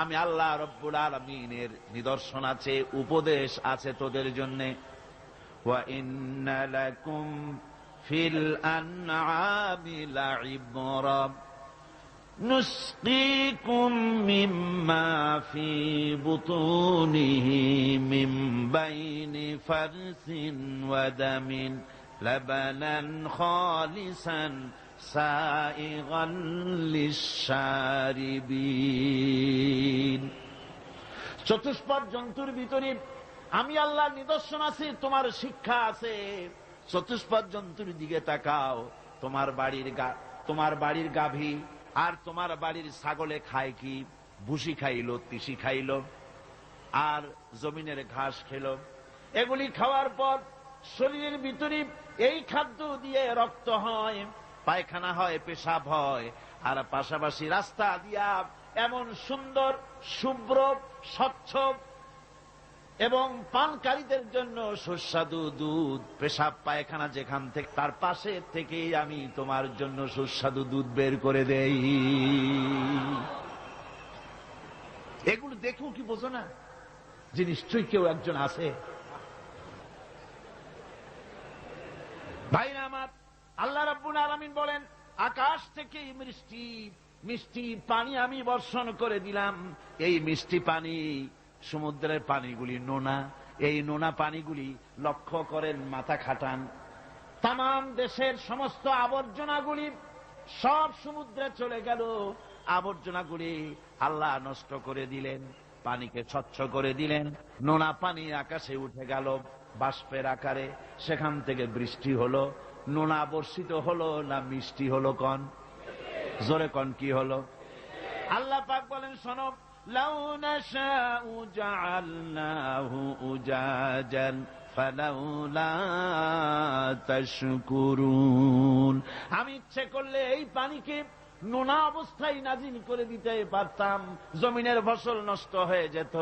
আমি আল্লাহ রাব্বুল আলামিনের নিদর্শন আছে, উপদেশ আছে তোদের জন্য। ওয়া ইন্না লাকুম ফিল আনআমি লাইবরা নুসকিকুম মিম্মা ফি বুতুনিহি মিন বাইনি ফারসিন ওয়া দামিন লাবানান খালিসান সাইগান লিশ-শারিবিন। চতুষ্পদ জন্তুর ভিতরে আমি আল্লাহর নিদর্শন আছে, তোমার শিক্ষা আছে। চতুষ্পদ জন্তুর দিকে তাকাও। তোমার বাড়ির গাভী আর তোমার বাড়ির ছাগলে খায় কি? ভুসি খাইল, তিসি খাইল, আর জমিনের ঘাস খেল। এগুলি খাওয়ার পর শরীরের ভিতরে এই খাদ্য দিয়ে রক্ত হয়, পায়খানা হয়, পেশাব হয়, আর পাশাপাশি রাস্তা দিয়া এমন সুন্দর শুভ্র স্বচ্ছ এবং পানকারীদের জন্য সুস্বাদু দুধ, পেশাব পায়খানা যেখান থেকে, তার পাশে থেকেই আমি তোমার জন্য সুস্বাদু দুধ বের করে দেই। এগুলো দেখেও কি বোঝো না যে নিশ্চয়ই কেউ একজন আছে? ভাইরা আমার, আল্লাহ রাব্বুল আলামিন বলেন, আকাশ থেকে মিষ্টি পানি আমি বর্ষণ করে দিলাম। এই মিষ্টি পানি, সমুদ্রের পানিগুলি নোনা, এই নোনা পানিগুলি লক্ষ্য করেন, মাথা খাটান, তামাম দেশের সমস্ত আবর্জনাগুলি সব সমুদ্রে চলে গেল। আবর্জনাগুলি আল্লাহ নষ্ট করে দিলেন, পানিকে স্বচ্ছ করে দিলেন। নোনা পানি আকাশে উঠে গেল বাষ্পের আকারে, সেখান থেকে বৃষ্টি হলো। নোনা বর্ষিত হলো না মিষ্টি হলো? কন জোরে কন, কি হলো? আল্লাহ পাক বলেন, শোনো, লাউ নাশাউ জাআলনাহু উজাজান ফালাউলা তাশকুরুন। আমি ইচ্ছে করলে এই পানিকে নোনা অবস্থায় নাজিল করে দিতে পারতাম, জমিনের ফসল নষ্ট হয়ে যেত।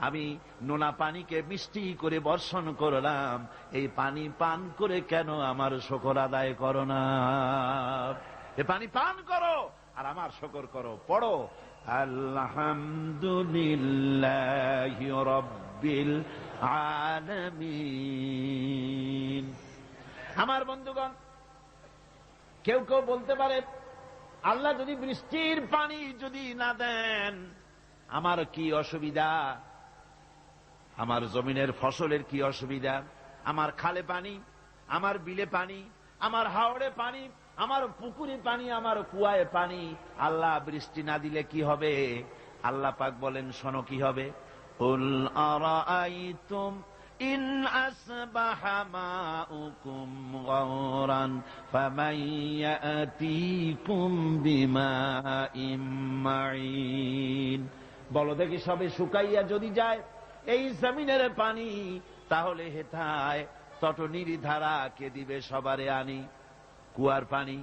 আমি নোনা পানিকে মিষ্টি করে বর্ষণ করলাম। এই পানি পান করে কেন আমার শুকর আদায় করো না? এ পানি পান করো আর আমার শুকর করো। পড়ো, আলহামদুলিল্লাহি রাব্বিল আলামিন। আমার বন্ধুগণ, কেউ কেউ বলতে পারে, আল্লাহ যদি বৃষ্টির পানি যদি না দেন আমার কি অসুবিধা? আমার জমিনের ফসলের কি অসুবিধা? আমার খালে পানি, আমার বিলে পানি, আমার হাওড়ে পানি, আমার পুকুরে পানি, আমার কুয়ায় পানি, আল্লাহ বৃষ্টি না দিলে কি হবে? আল্লাহ পাক বলেন, শোনো কি হবে। কুল আরাআইতুম ইন আসবাহা মাউকুম গাওরান ফামান ইয়াতিকুম বিমাইম মাইন। বলো দেখি, সবে শুকাইয়া যদি যায় এই জমিনের পানি, তাহলে হেথায় তটনির ধারা কে দিবে? সবারে আনি। কুয়ার পানি,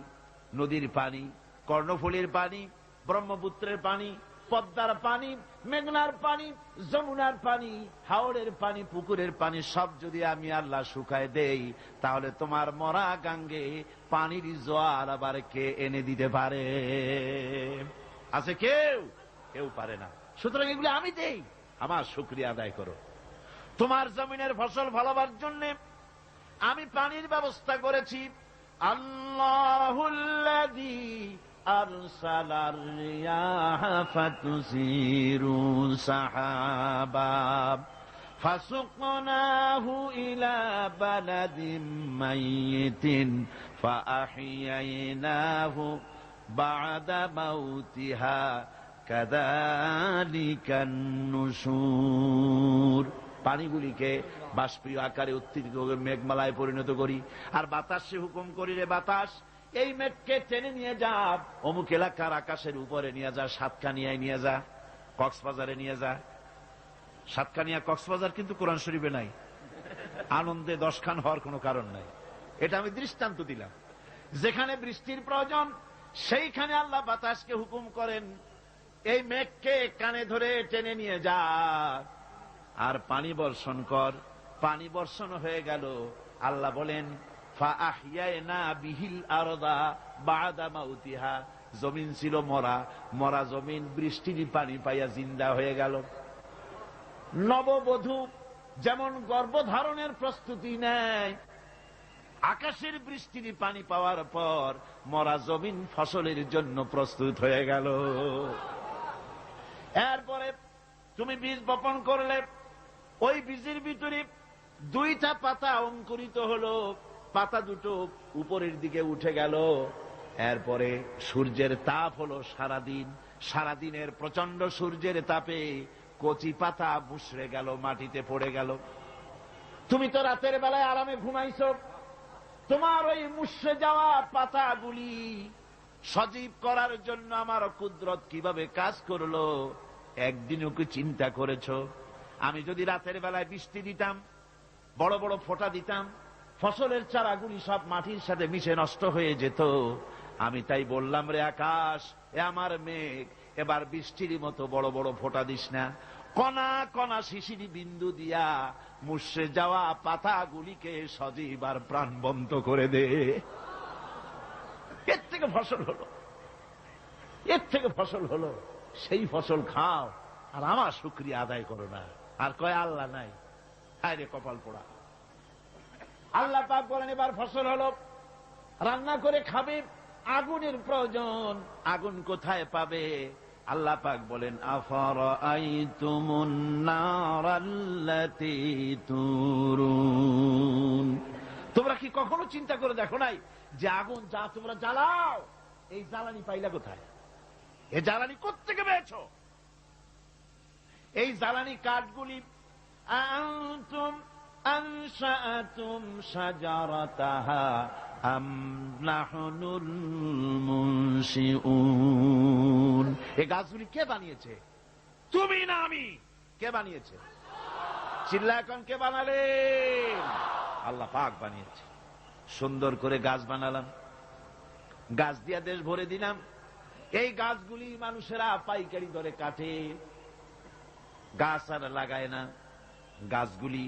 নদীর পানি, কর্ণফুলীর পানি, ব্রহ্মপুত্রের পানি, পদ্মার পানি, মেঘনার পানি, যমুনার পানি, হাওড়ের পানি, পুকুরের পানি সব যদি আমি আল্লাহ শুকায় দেই, তাহলে তোমার মরা গাঙ্গে পানির জোয়ার আবার কে এনে দিতে পারে? আছে কেউ? কেউ পারে না। সুতরাং এগুলো আমি দেই, আমার শুকরিয়া আদায় করো। তোমার জমিনের ফসল ভালোবার জন্য আমি পানির ব্যবস্থা করেছি। আল্লাহুল্লাযী আরসালার রিয়াহা ফাতুসিরু সাহাবা ফাসুকনাহু ইলা বালাদিন মাইয়িতিন ফাআহইয়ানাহু বা'দা মাউতিহা কাযালিকান নুশুর। পানিগুলিকে বাষ্পীয় আকারে উত্তীর্ণ করে মেঘমালায় পরিণত করি, আর বাতাসে হুকুম করি, রে বাতাস এই মেঘকে টেনে নিয়ে যা অমুক এলাকার আকাশের উপরে নিয়ে যা, সাতকানিয়ায় নিয়ে যা, কক্সবাজারে নিয়ে যা। সাতকানিয়া কক্সবাজার কিন্তু কোরআন শরীফে নাই। আনন্দে 10 খান হওয়ার কোনো কারণ নাই। এটা আমি দৃষ্টান্ত দিলাম। যেখানে বৃষ্টির প্রয়োজন সেইখানে আল্লাহ বাতাসকে হুকুম করেন, এই মেঘকে কানে ধরে টেনে নিয়ে যা আর পানি বর্ষণ কর। পানি বর্ষণ হয়ে গেল। আল্লাহ বলেন, ফাআহইয়ানা বিহিল আরদা বা'দা মাউতিহা। জমিন ছিল মরা, মরা জমিন বৃষ্টির পানি পাইয়া জিন্দা হয়ে গেল। নববধূ যেমন গর্ভধারণের প্রস্তুতি নেয়, আকাশের বৃষ্টির পানি পাওয়ার পর মরা জমিন ফসলের জন্য প্রস্তুত হয়ে গেল। এরপরে তুমি বীজ বপন করলে, ওই বীজের ভিতরে 2টা পাতা অঙ্কুরিত হলো, পাতা দুটো উপরের দিকে উঠে গেল। এরপরে সূর্যের তাপ হলো সারাদিন, সারাদিনের প্রচন্ড সূর্যের তাপে কচি পাতা মুষড়ে গেল, মাটিতে পড়ে গেল। তুমি তো রাতের বেলায় আরামে ঘুমাইছো, তোমার ওই মুষড়ে যাওয়া পাতাগুলি সজীব করার জন্য আমার কুদরত কিভাবে কাজ করলো একদিনও কি চিন্তা করেছ? আমি যদি রাতের বেলায় বৃষ্টি দিতাম, বড় বড় ফোঁটা দিতাম, ফসলের চারাগুলি সব মাটির সাথে মিশে নষ্ট হয়ে যেত। আমি তাই বললাম, রে আকাশ, এ আমার মেঘ, এবার বৃষ্টির মতো বড় বড় ফোঁটা দিস না, কণা কণা শিশির বিন্দু দিয়া মুষড়ে যাওয়া পাতাগুলিকে সজীব আর প্রাণবন্ত করে দে। এর থেকে ফসল হলো, এর থেকে ফসল হলো, সেই ফসল খাও আর আমার শুকরিয়া আদায় করো না। আর কয় আল্লাহ নাই, হায় রে কপাল পোড়া। আল্লাহ পাক বলেন, এবার ফসল হলো, রান্না করে খাবে, আগুনের প্রয়োজন, আগুন কোথায় পাবে? আল্লাহ পাক বলেন, আফারাআইতুমুন নারাল্লাতী তুরুন, তোমরা কি কখনো চিন্তা করে দেখো নাই যে আগুন যা তোমরা জ্বালাও, এই জ্বালানি পাইলা কোথায়? এই জ্বালানি কোত্থেকে পেয়েছো? এই জ্বালানি কাঠগুলি আনতুম আনশাআতুম শাজারাতাহা আম নাহনুল মুনশিউন, এই গাছগুলি কে বানিয়েছে? তুমি না আমি? কে বানিয়েছে? চিল্লা এখন কে বানালেন? আল্লাহ পাক বানিয়েছে। সুন্দর করে গাছ বানালাম, গাছ দিয়া দেশ ভরে দিলাম। এই গাছগুলি মানুষেরা পাইকারি দরে কাটে, গাছ আর লাগায় না। গাছগুলি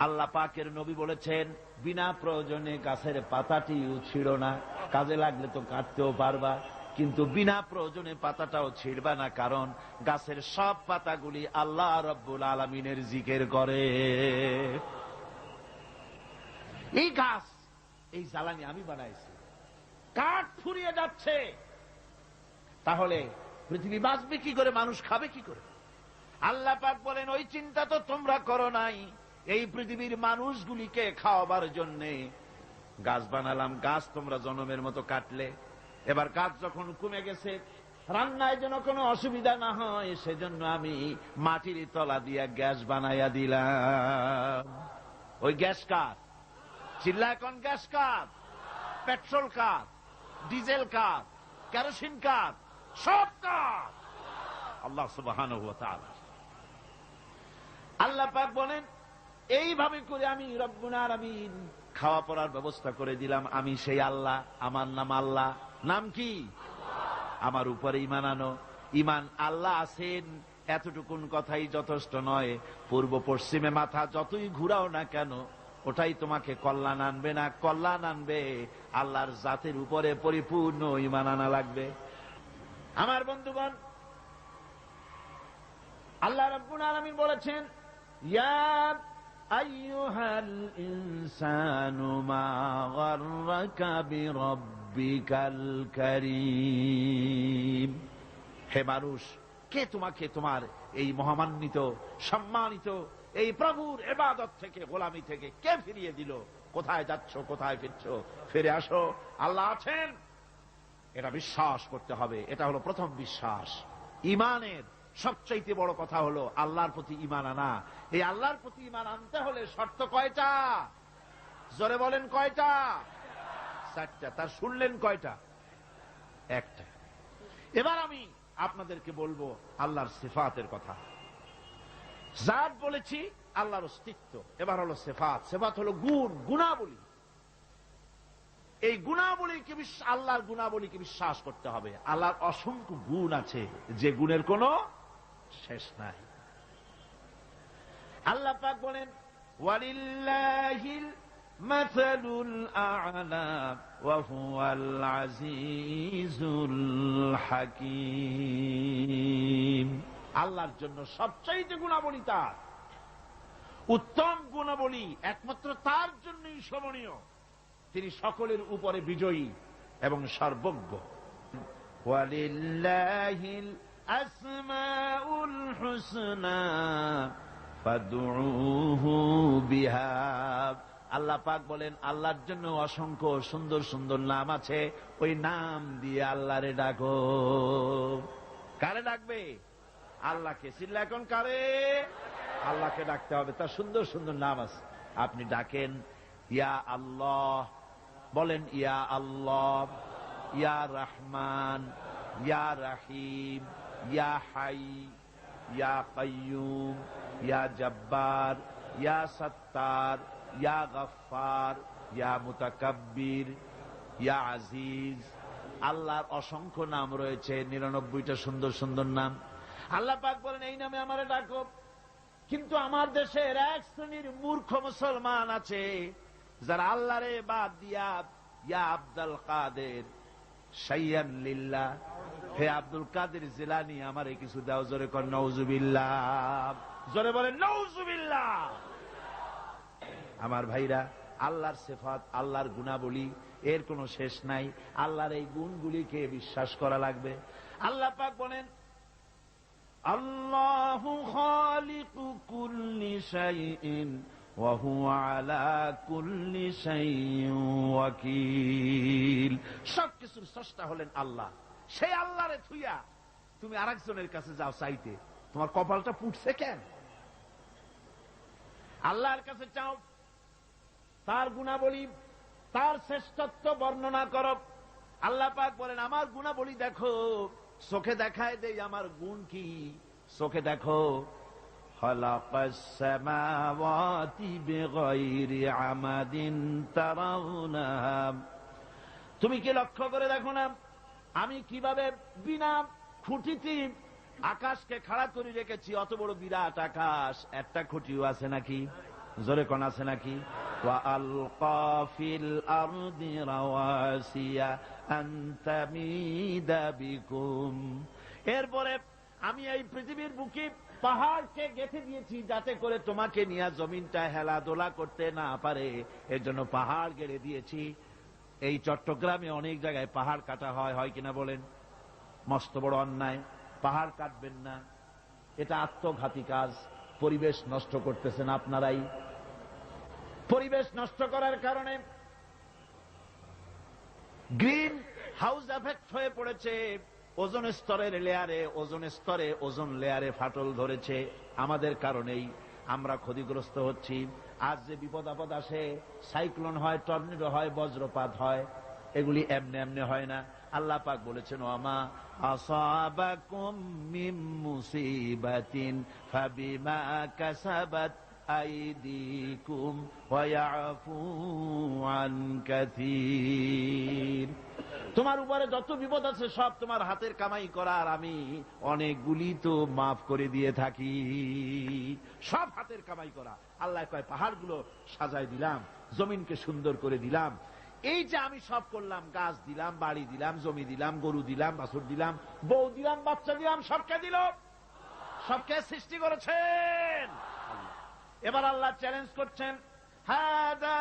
আল্লাহ পাকের নবী বলেছেন, বিনা প্রয়োজনে গাছের পাতাটিও ছিঁড়ো না, কাজে লাগলে তো কাটতেও পারবা, কিন্তু বিনা প্রয়োজনে পাতাটাও ছিঁড়বা না, কারণ গাছের সব পাতাগুলি আল্লাহ রব্বুল আলামিনের জিকির করে। এই গাছ, এই জ্বালানি আমি বানাইছি, কাঠ ফুরিয়ে যাচ্ছে, তাহলে পৃথিবী বাঁচবে কি করে, মানুষ খাবে কি করে? আল্লাহ পাক বলেন, ওই চিন্তা তো তোমরা করো নাই, এই পৃথিবীর মানুষগুলিকে খাওয়াবার জন্যে গাছ বানালাম। গাছ তোমরা জনমের মতো কাটলে, এবার গাছ যখন কমে গেছে, রান্নায় যেন কোনো অসুবিধা না হয়, সেজন্য আমি মাটির তলা দিয়া গ্যাস বানাইয়া দিলাম। ওই গ্যাস কাঠ, চিল্লা এখন গ্যাস কাঠ, পেট্রোল কাঠ, ডিজেল কাঠ, কেরোসিন কাঠ, সব কাঠ আল্লাহ সুবহানাহু ওয়া তাআলা। আল্লাহ পাক বলেন, এইভাবে করে আমি রব্বুল আলামিন খাওয়া পড়ার ব্যবস্থা করে দিলাম। আমি সেই আল্লাহ, আমার নাম আল্লাহ। নাম কি? আমার উপরে ঈমান আনো। ঈমান আল্লাহ আছেন এতটুকুন কথাই যথেষ্ট নয়, পূর্ব পশ্চিমে মাথা যতই ঘুরাও না কেন, ওটাই তোমাকে কল্যাণ আনবে না। কল্যাণ আনবে আল্লাহর জাতের উপরে পরিপূর্ণ ঈমান আনা লাগবে। আমার বন্ধুগণ, আল্লাহ রাব্বুল আলামিন বলেছেন, ইয়া আইয়ুহাল ইনসানু মা গাররাকা বিরাব্বিকাল কারীম, হে মানুষ, কে তোমাকে তোমার এই মহামান্বিত সম্মানিত এই প্রভুর ইবাদত থেকে, গোলামি থেকে কে ফিরিয়ে দিল? কোথায় যাচ্ছ, কোথায় ফিরছ? ফিরে আসো, আল্লাহ আছেন, এটা বিশ্বাস করতে হবে। এটা হলো প্রথম বিশ্বাস। ঈমানের সবচাইতে বড় কথা হলো আল্লাহর প্রতি ঈমান আনা। এই আল্লাহর প্রতি ঈমান আনতে হলে শর্ত কয়টা? জোরে বলেন কয়টা? 4টা। তার শুনলেন কয়টা? একটা। এবার আমি আপনাদেরকে বলবো আল্লাহর সিফাতের কথা। জাত বলেছি, আল্লাহর অস্তিত্ব। এবার হলো সিফাত। সিফাত হলো গুণ, গুণাবলী। এই গুণাবলীকে, আল্লাহর গুণাবলীকে বিশ্বাস করতে হবে। আল্লাহর অসংখ্য গুণ আছে, যে গুণের কোনো শেষ নাই। আল্লাহ পাক বলেন, ওয়ালিল্লাহিল মাসালুল আ'লা ওয়া হুয়াল আজিজুল হাকীম। আল্লাহর জন্য সবচাইতে গুণাবলী তার, উত্তম গুণাবলী একমাত্র তার জন্যই শোভনীয়। তিনি সকলের উপরে বিজয়ী এবং সর্বজ্ঞ। ওয়ালিল্লাহিল আসমাউল হুসনা ফাদউহু বিহা। আল্লাহ পাক বলেন, আল্লাহর জন্য অসংখ্য সুন্দর সুন্দর নাম আছে, ওই নাম দিয়ে আল্লাহরে ডাকো। কারে ডাকবে? আল্লাহকে। চিল্লা এখন কারে? আল্লাহকে ডাকতে হবে, তার সুন্দর সুন্দর নাম আছে। আপনি ডাকেন ইয়া আল্লাহ, বলেন ইয়া আল্লাহ, ইয়া রহমান, ইয়া রহিম, ইয়া হাই, ইয়া কাইয়ুম, ইয়া জব্বার, ইয়া সত্তার, ইয়া গফফার, ইয়া মুতাকাব্বির, ইয়া আজিজ। আল্লাহর অসংখ্য নাম রয়েছে, 99টা সুন্দর সুন্দর নাম। আল্লাহ পাক বলেন এই নামে আমারে ডাকো। কিন্তু আমার দেশের এক শ্রেণীর মূর্খ মুসলমান আছে যারা আল্লাহরে বাদ দিয়া ইয়া আব্দুল কাদের শাইয়ান লিল্লাহ, হে আব্দুল কাদের জিলানী আমারে কিছু দাও। জোরে কর নাউজুবিল্লাহ, জোরে বলেন নাউজুবিল্লাহ। আমার ভাইরা, আল্লাহর সিফাত, আল্লাহর গুণাবলী এর কোনো শেষ নাই। আল্লাহর এই গুণগুলিকে বিশ্বাস করা লাগবে। আল্লাহ পাক বলেন আল্লাহু খালিকু কুল্লি শাইইন ওয়া হুয়া আলা কুল্লি শাইইন ওয়াকিল। সবকিছুর স্রষ্টা হলেন আল্লাহ। সেই আল্লাহরে থুইয়া তুমি আরেকজনের কাছে যাও চাইতে, তোমার কপালটা পুড়ছে কেন? আল্লাহর কাছে চাও, তার গুণাবলী, তার শ্রেষ্ঠত্ব বর্ণনা করো। আল্লাহ পাক বলেন আমার গুণাবলী দেখো, চোখে দেখায় দেই আমার গুণ কি। চোখে দেখো, খালাকাস সামাওয়াতি বিগাইরি আমাদিন তারাউনাহা। তুমি কি লক্ষ্য করে দেখো না আমি কিভাবে বিনা খুঁটিতে আকাশকে খাড়া করে রেখেছি? অত বড় বিরাট আকাশ, একটা খুঁটিও আছে নাকি? জোরে কোন আছে নাকি? ওয়া আলকা ফিল আরদি রাওয়াসিয়া আন তামিদা বিকুম। এরপরে আমি এই পৃথিবীর বুকে পাহাড়কে গেঁথে দিয়েছি যাতে করে তোমাকে নিয়ে জমিনটা হেলাদোলা করতে না পারে, এর জন্য পাহাড় গেড়ে দিয়েছি। এই চট্টগ্রামে অনেক জায়গায় পাহাড় কাটা হয়, হয় কিনা বলেন? মস্ত বড় অন্যায়, পাহাড় কাটবেন না, এটা আত্মঘাতী কাজ। পরিবেশ নষ্ট করতেছেন আপনারাই। পরিবেশ নষ্ট করার কারণে গ্রিন হাউস এফেক্ট হয়ে পড়েছে। ওজোন স্তরের লেয়ারে, ওজোন স্তরে, ওজোন লেয়ারে ফাটল ধরেছে। আমাদের কারণেই আমরা ক্ষতিগ্রস্ত হচ্ছি। আজ যে বিপদ আপদ আসে, সাইক্লোন হয়, টর্নেডো হয়, বজ্রপাত হয়, এগুলি এমনি এমনি হয় না। আল্লাহ পাক বলেছেন ওয়ামা আসাবাকুম মিন মুসিবাতিন ফাবিমা কাসাবাত আইদিকুম ওয়া ইয়াফু আন কাসীর। তোমার উপরে যত বিপদ আছে সব তোমার হাতের কামাই করা, আর আমি অনেকগুলি তো মাফ করে দিয়ে থাকি। সব হাতের কামাই করা। আল্লাহ কয় পাহাড়গুলো সাজায় দিলাম, জমিনকে সুন্দর করে দিলাম। এই যে আমি সব করলাম, গাছ দিলাম, বাড়ি দিলাম, জমি দিলাম, গরু দিলাম, বাছুর দিলাম, বউ দিলাম, বাচ্চা দিলাম, সবকে দিল। সবকে সৃষ্টি করেছেন। এবার আল্লাহ চ্যালেঞ্জ করছেন, হাদা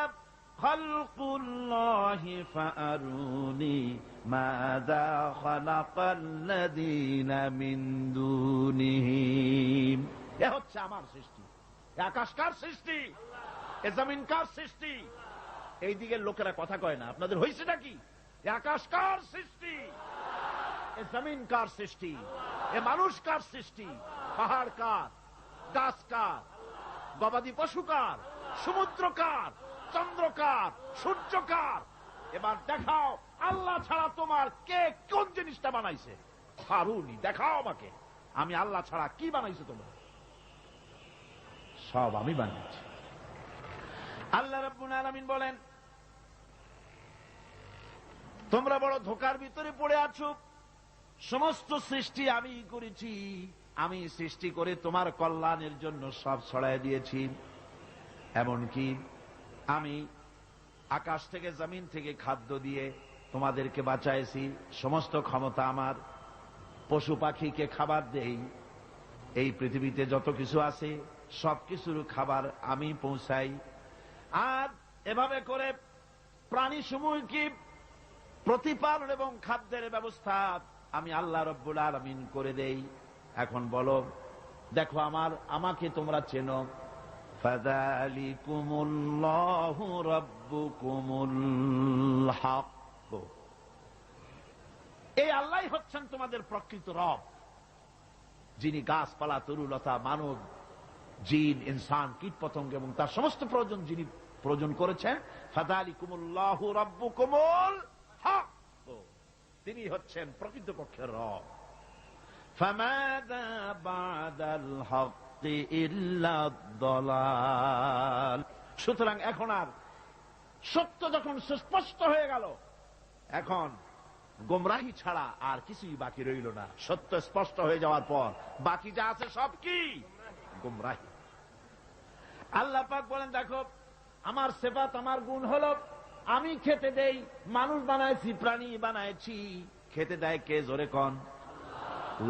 খালকুল্লাহি ফাআরুনি মাযা খালাকাল্লাযীনা মিন দুনিহি। এ হচ্ছে আমার সৃষ্টি। আকাশ কার সৃষ্টি? এ জমিন কার সৃষ্টি? এই দিকের লোকেরা কথা কয় না। আপনাদের হয়েছে নাকি? এ আকাশ কার সৃষ্টি? এ জমিন কার সৃষ্টি? এ মানুষ কার সৃষ্টি? পাহাড় কার? গাছ কার? গবাদি পশু কার? সমুদ্র কার? চন্দ্র কার? সূর্য কার? এবার দেখাও আল্লাহ ছাড়া তোমার কে কোন জিনিসটা বানাইছে? ফারুনি, দেখাও আমাকে, আমি আল্লাহ ছাড়া কি বানাইছে তোমার? সব আমি বানিয়েছি। আল্লাহ রাব্বুল আলামিন বলেন তোমরা বড় ধোঁকার ভিতরে পড়ে আছো। সমস্ত সৃষ্টি আমি করেছি, আমি সৃষ্টি করে তোমার কল্যাণের জন্য সব ছড়ায় দিয়েছি। এমনকি আমি আকাশ থেকে জমিন থেকে খাদ্য দিয়ে তোমাদেরকে বাঁচাইছি। সমস্ত ক্ষমতা আমার। পশু পাখিকে খাবার দেই। এই পৃথিবীতে যত কিছু আছে সবকিছুর খাবার আমি পৌঁছাই। আর এভাবে করে প্রাণী সমূহকে প্রতিপালন এবং খাদ্যের ব্যবস্থা আমি আল্লাহ রব্বুল আলামিন করে দেই। এখন বলো, দেখো আমাকে তোমরা চেনো, ফাযালিকুমুল্লাহু রাব্বুকুমুল হক। এই আল্লাহই হচ্ছেন তোমাদের প্রকৃত রব, যিনি গাছপালা, তরুলতা, মানব, জিন, ইনসান, কীট পতঙ্গ এবং তার সমস্ত প্রয়োজন যিনি প্রয়োজন করেছেন। ফাযালিকুমুল্লাহু রাব্বুকুমুল হক, তিনি হচ্ছেন প্রকৃতপক্ষের রব। ফামাযা বা'দাল হক্কি ইল্লা দালাল। সুতরাং এখন আর সত্য যখন সুস্পষ্ট হয়ে গেল, এখন গোমরাহি ছাড়া আর কিছুই বাকি রইল না। সত্য স্পষ্ট হয়ে যাওয়ার পর বাকি যা আছে সব কি? গোমরাহি। আল্লাহ পাক বলেন, দেখো আমার সিফাত, আমার গুণ হলো আমি খেতে দেই। মানুষ বানাইছি, প্রাণী বানাইছি, খেতে দেয় কে? জোরে কোন?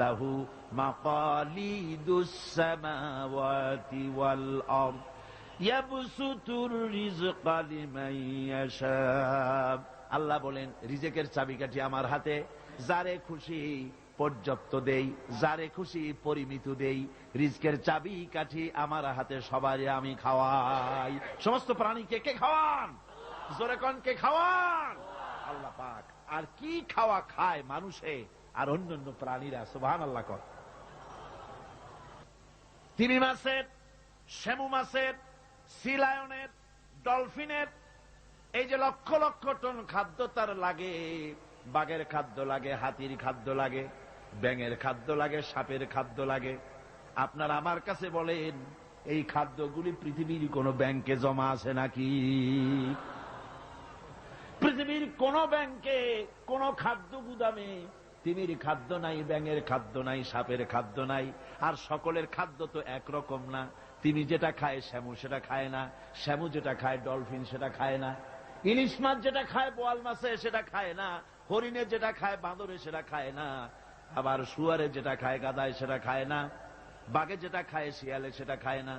লাহু মাকালিদুস সামাওয়াতি ওয়াল আরদ ইয়াবসুতুর রিজকা লিমান ইয়াশা। আল্লাহ বলেন, রিজেকের চাবিকাঠি আমার হাতে, যারে খুশি পর্যাপ্ত দেই, যারে খুশি পরিমিত দেই। রিজকের চাবিকাঠি আমার হাতে, সবারই আমি খাওয়াই। সমস্ত প্রাণীকে কে খাওয়ান? জোরে কোন, কে খাওয়ান? আল্লাহ পাক। আর কি খাওয়া খায় মানুষে আর অন্যান্য প্রাণীরা? সুবহানাল্লাহ কর। তিমি মাছের, শ্যামু মাছের, সি লায়নের, ডলফিনের এই যে লক্ষ লক্ষ টন খাদ্য তার লাগে, বাঘের খাদ্য লাগে, হাতির খাদ্য লাগে, ব্যাঙের খাদ্য লাগে, সাপের খাদ্য লাগে। আপনারা আমার কাছে বলেন, এই খাদ্যগুলি পৃথিবীর কোন ব্যাংকে জমা আছে নাকি? পৃথিবীর কোন ব্যাংকে, কোন খাদ্য গুদামে তিমির খাদ্য নাই, ব্যাঙের খাদ্য নাই, সাপের খাদ্য নাই। আর সকলের খাদ্য তো একরকম না। তিমি যেটা খায় শ্যামু সেটা খায় না, শ্যামু যেটা খায় ডলফিন সেটা খায় না, ইলিশ মাছ যেটা খায় বোয়াল মাছে সেটা খায় না, হরিণে যেটা খায় বাঁদরে সেটা খায় না, আবার শুয়ারে যেটা খায় গাধায় সেটা খায় না, বাঘে যেটা খায় শিয়ালে সেটা খায় না।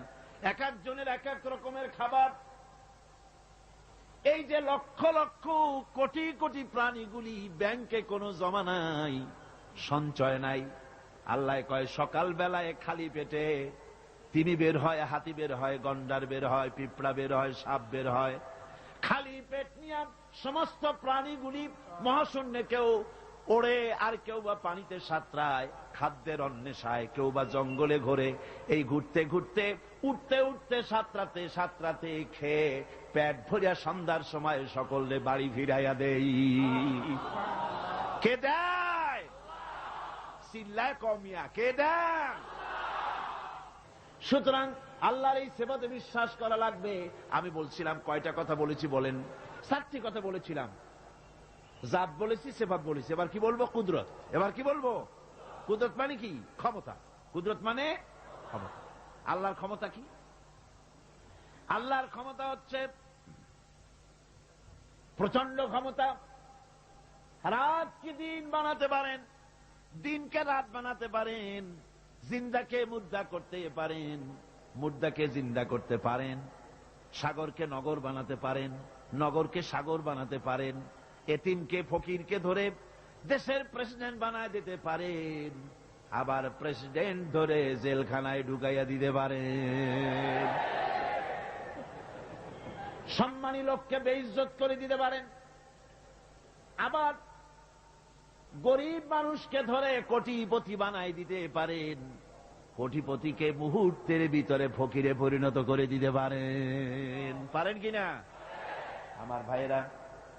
এক একজনের এক এক রকমের খাবার। এই যে লক্ষ লক্ষ কোটি কোটি প্রাণীগুলি, ব্যাংকে কোনো জমা নাই, সঞ্চয় নাই। আল্লাহ কয়, সকাল বেলায় খালি পেটে তিমি বের হয়, হাতি বের হয়, গন্ডার বের হয়, পিঁপড়া বের হয়, সাপ বের হয়। খালি পেট নিয়ে সমস্ত প্রাণীগুলি মহাশূন্যে কেউ ওড়ে, আর কেউ বা পানিতে সাঁতরায়, খাদ্যের অন্বেষায়, কেউ বা জঙ্গলে ঘোরে। এই ঘুরতে ঘুরতে, উঠতে উঠতে, সাঁতরাতে সাঁতরাতে, খেয়ে পেট ভরিয়া সন্ধ্যার সময় সকলে বাড়ি ফিরাইয়া দেই। কে দেয়? চিল্লায় কমিয়া, কে দেয়? সুতরাং আল্লাহর এই সেবাতে বিশ্বাস করা লাগবে। আমি বলছিলাম কয়টা কথা বলেছি বলেন? 7টি কথা বলেছিলাম। জাত বলেছি, সেবাত বলেছি। এবার কি বলবো? কুদরত। এবার কি বলবো? কুদরত মানে কি? ক্ষমতা। কুদরত মানে ক্ষমতা। আল্লাহর ক্ষমতা কি? আল্লাহর ক্ষমতা হচ্ছে প্রচন্ড ক্ষমতা। রাতকে দিন বানাতে পারেন, দিনকে রাত বানাতে পারেন, জিন্দাকে মুর্দা করতে পারেন, মুর্দাকে জিন্দা করতে পারেন, সাগরকে নগর বানাতে পারেন, নগরকে সাগর বানাতে পারেন, এতিমকে ফকিরকে ধরে দেশের প্রেসিডেন্ট বানায় দিতে পারেন, আবার প্রেসিডেন্ট ধরে জেলখানায় ঢুকাইয়া দিতে পারেন, সম্মানী লোককে বেইজ্জত করে দিতে পারেন, আবার গরিব মানুষকে ধরে কোটিপতি বানায় দিতে পারেন, কোটিপতিকে মুহূর্তের ভিতরে ফকিরে পরিণত করে দিতে পারেন। পারেন কিনা আমার ভাইয়েরা?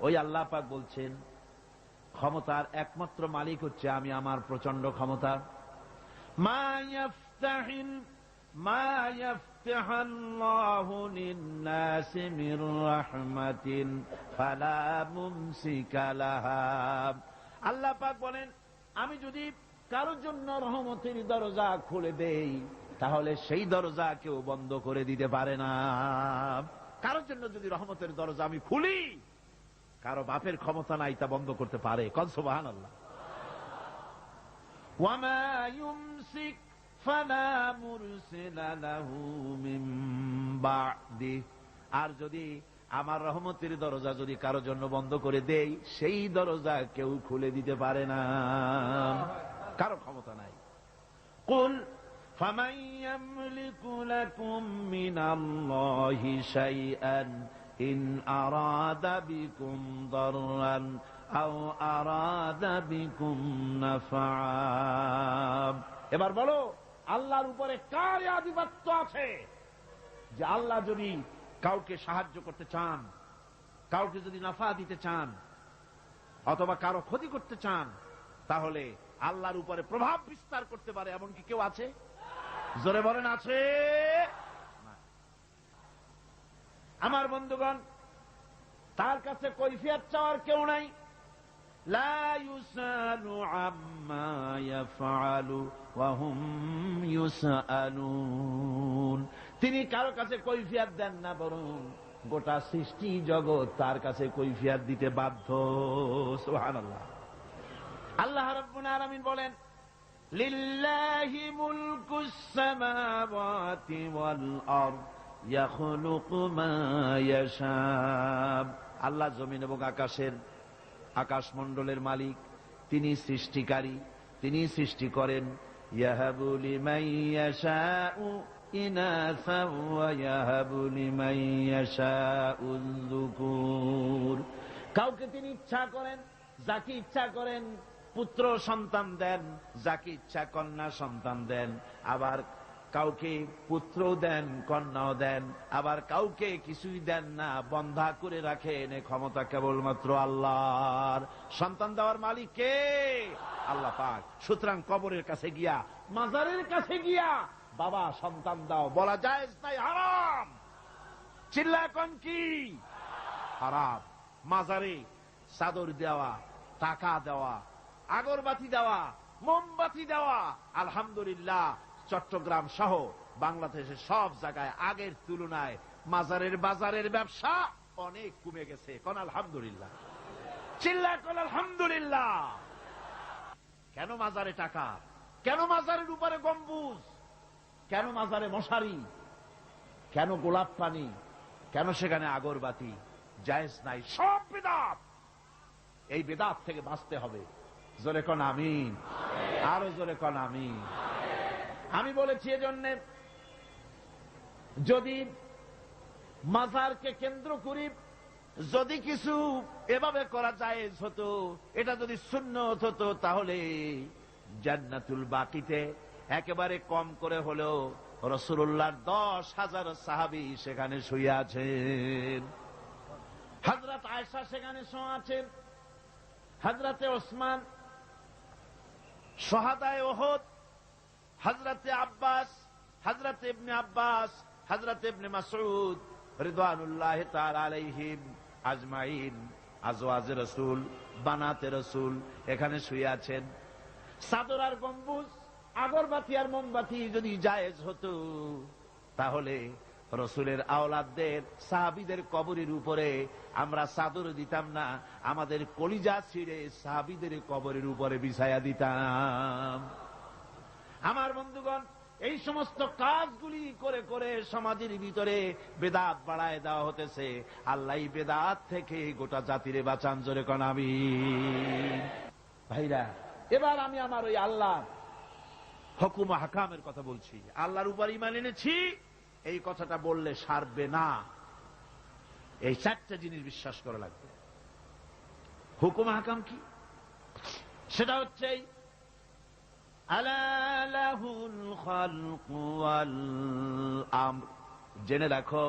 ওই আল্লাহ পাক বলছেন, ক্ষমতার একমাত্র মালিক হচ্ছে আমি, আমার প্রচন্ড ক্ষমতা। মা ইয়াফতাহাল্লাহু লিন-নাসি মির রাহমাতিন ফালা মুমসিকা লাহা। আল্লাহ পাক বলেন, আমি যদি কারোর জন্য রহমতের দরজা খুলে দেই, তাহলে সেই দরজা কেউ বন্ধ করে দিতে পারে না। কারোর জন্য যদি রহমতের দরজা আমি খুলি, কারো বাপের ক্ষমতা নাই তা বন্ধ করতে পারে। কোন সুবহানাল্লাহ। ওয়ামা ইউমসিক ফালা মুরসিলা লাহু মিন বা'দি। আর যদি আমার রহমতের দরজা যদি কারো জন্য বন্ধ করে দেই, সেই দরজা কেউ খুলে দিতে পারে না, কারো ক্ষমতা নাই। কুল ফামান ইয়ামলিকু লাকুম মিনাল্লাহি শাইআন ইন আরাদা বিকুম দাররান আও আরাদা বিকুম নাফআ। এবার বলো, আল্লাহর উপরে কার আধিপত্য আছে যে আল্লাহ যদি কাউকে সাহায্য করতে চান, কাউকে যদি নাফা দিতে চান, অথবা কারো ক্ষতি করতে চান, তাহলে আল্লাহর উপরে প্রভাব বিস্তার করতে পারে এমন কি কেউ আছে? জোরে বলেন, আছে? আমার বন্ধুগণ, তার কাছে কৈফিয়ত চাওয়ার কেউ নাই। লা ইউসালু আম্মা ইয়াফআলু ওয়া হুম ইউসালুন। তিনি কারো কাছে কৈফিয়ত দেন না, বরং গোটা সৃষ্টি জগৎ তার কাছে কৈফিয়ত দিতে বাধ্য। সুবহানাল্লাহ। আল্লাহ রাব্বুল আলামিন বলেন, লিল্লাহি মুলকুস সামাওয়াতি ওয়াল আরদ ইয়াখলুকু মা ইয়াশা। আল্লাহ জমিন এবং আকাশমণ্ডলের মালিক, তিনি সৃষ্টিকারী, তিনি সৃষ্টি করেন। ইয়াহাবু লিমান ইয়াশাউ ইনাসা ওয়া ইয়াহাবু লিমান ইয়াশাউ যুকুর। কাউকে তিনি ইচ্ছা করেন, যাকে ইচ্ছা করেন পুত্র সন্তান দেন, যাকে ইচ্ছা কন্যা সন্তান দেন। আবার কাউকে পুত্র দেন, কন্যাও দেন, আবার কাউকে কিছুই দেন না, বন্ধা করে রাখেন। এ ক্ষমতা কেবলমাত্র আল্লাহর। সন্তান দেওয়ার মালিক কে? আল্লাহ পাক। সুতরাং কবরের কাছে গিয়া, মাজারের কাছে গিয়া বাবা সন্তান দাও বলা জায়েজ নাই, হারাম। চিল্লায় কোন কি? হারাম। মাজারে চাদর দেওয়া, টাকা দেওয়া, আগরবাতি দেওয়া, মোমবাতি দেওয়া, আলহামদুলিল্লাহ চট্টগ্রাম সহ বাংলাদেশের সব জায়গায় আগের তুলনায় মাজারের বাজারের ব্যবসা অনেক কমে গেছে। কোন আলহামদুলিল্লাহ? চিল্লায় কোন আলহামদুলিল্লাহ? কেন মাজারে টাকা? কেন মাজারের উপরে গম্বুজ? কেন মাজারে মশারি? কেন গোলাপ পানি? কেন সেখানে আগরবাতি? জায়েজ নাই, সব বিদআত। এই বিদআত থেকে বাঁচতে হবে। জোরে কোন আমিন, আরো জোরে কোন আমিন। আমি বলেছি এজন্য, যদি মাজারকে কেন্দ্র করি যদি কিছু এভাবে করা জায়েজ হতো, এটা যদি সুন্নত হতো, তাহলে জান্নাতুল বাকিতে একেবারে কম করে হলেও রাসূলুল্লাহর 10,000 সাহাবী সেখানে শুয়ে আছেন। হযরত আয়েশা সেখানে শুয়ে আছেন, হযরতে ওসমান শুহাদায়ে উহুদ, হযরতে আব্বাস, হযরতে ইবনে আব্বাস, হযরতে ইবনে মাসউদ রিদওয়ানুল্লাহি তাআলা আলাইহিম আজমাইন, আজওয়াজে রাসূল, বানাতে রাসূল এখানে শুয়ে আছেন। চাদর আর গম্বুজ, আগরবাতি আর মোমবাতি যদি জায়েজ হতো, তাহলে রাসূলের আওলাদদের সাহাবীদের কবরের উপরে আমরা চাদর দিতাম না, আমাদের কলিজা ছিঁড়ে সাহাবীদের কবরের উপরে বিছায়া দিতাম। আমার বন্ধুগণ, এই সমস্ত কাজগুলি করে করে সমাজের ভিতরে বেদাত বাড়ায় দেওয়া হতেছে। আল্লাহ বেদাত থেকে গোটা জাতিরে বাঁচান। জোরে কোন আমিন। ভাইরা, এবার আমি আমার ওই আল্লাহ হুকুম হাকামের কথা বলছি। আল্লাহর উপর ঈমান এনেছি, এই কথাটা বললে সারবে না। এই 4টা জিনিস বিশ্বাস করা লাগবে। হুকুম হাকাম কি? সেটা হচ্ছে আলা লাহুল খালকু ওয়াল আমর। জেনে রাখো,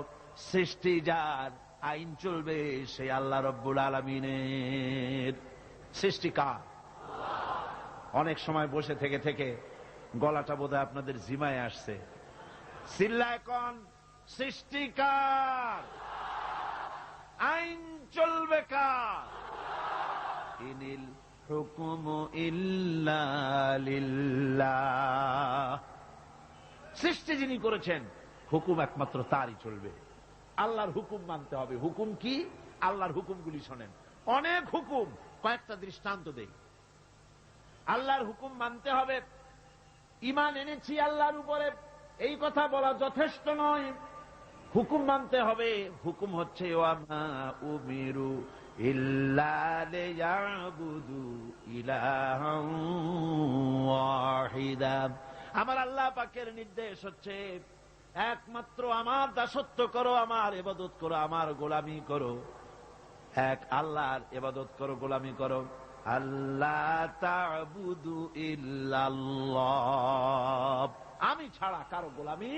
সৃষ্টি যার, আইন চলবে সেই আল্লাহ রব্বুল আলামিনের। সৃষ্টি কার? অনেক সময় বসে থেকে থেকে গলাটা বোধহয় আপনাদের জিমায় আসছে। চিল্লায় কোন? সৃষ্টি কার? আইন চলবে কার? ইনিল হুকুমু ইল্লা লিল্লাহ। সৃষ্টি যিনি করেছেন, হুকুম একমাত্র তারই চলবে। আল্লাহর হুকুম মানতে হবে। হুকুম কি? আল্লাহর হুকুমগুলি শোনেন। অনেক হুকুম, কয়েকটা দৃষ্টান্ত দেই। আল্লাহর হুকুম মানতে হবে। ঈমান এনেছি আল্লাহর উপরে, এই কথা বলা যথেষ্ট নয়। হুকুম মানতে হবে। হুকুম হচ্ছে ওয়ামা উমিরু ইল্লা লিয়াবুদু ইলাহান ওয়াহিদা। আমার আল্লাহ পাকের নির্দেশ হচ্ছে একমাত্র আমার দাসত্ব করো, আমার ইবাদত করো, আমার গোলামি করো। এক আল্লাহর ইবাদত করো, গোলামি করো। আল্লাহ তা'বুদু ইল্লাল্লাহ, আমি ছাড়া কারো গোলামি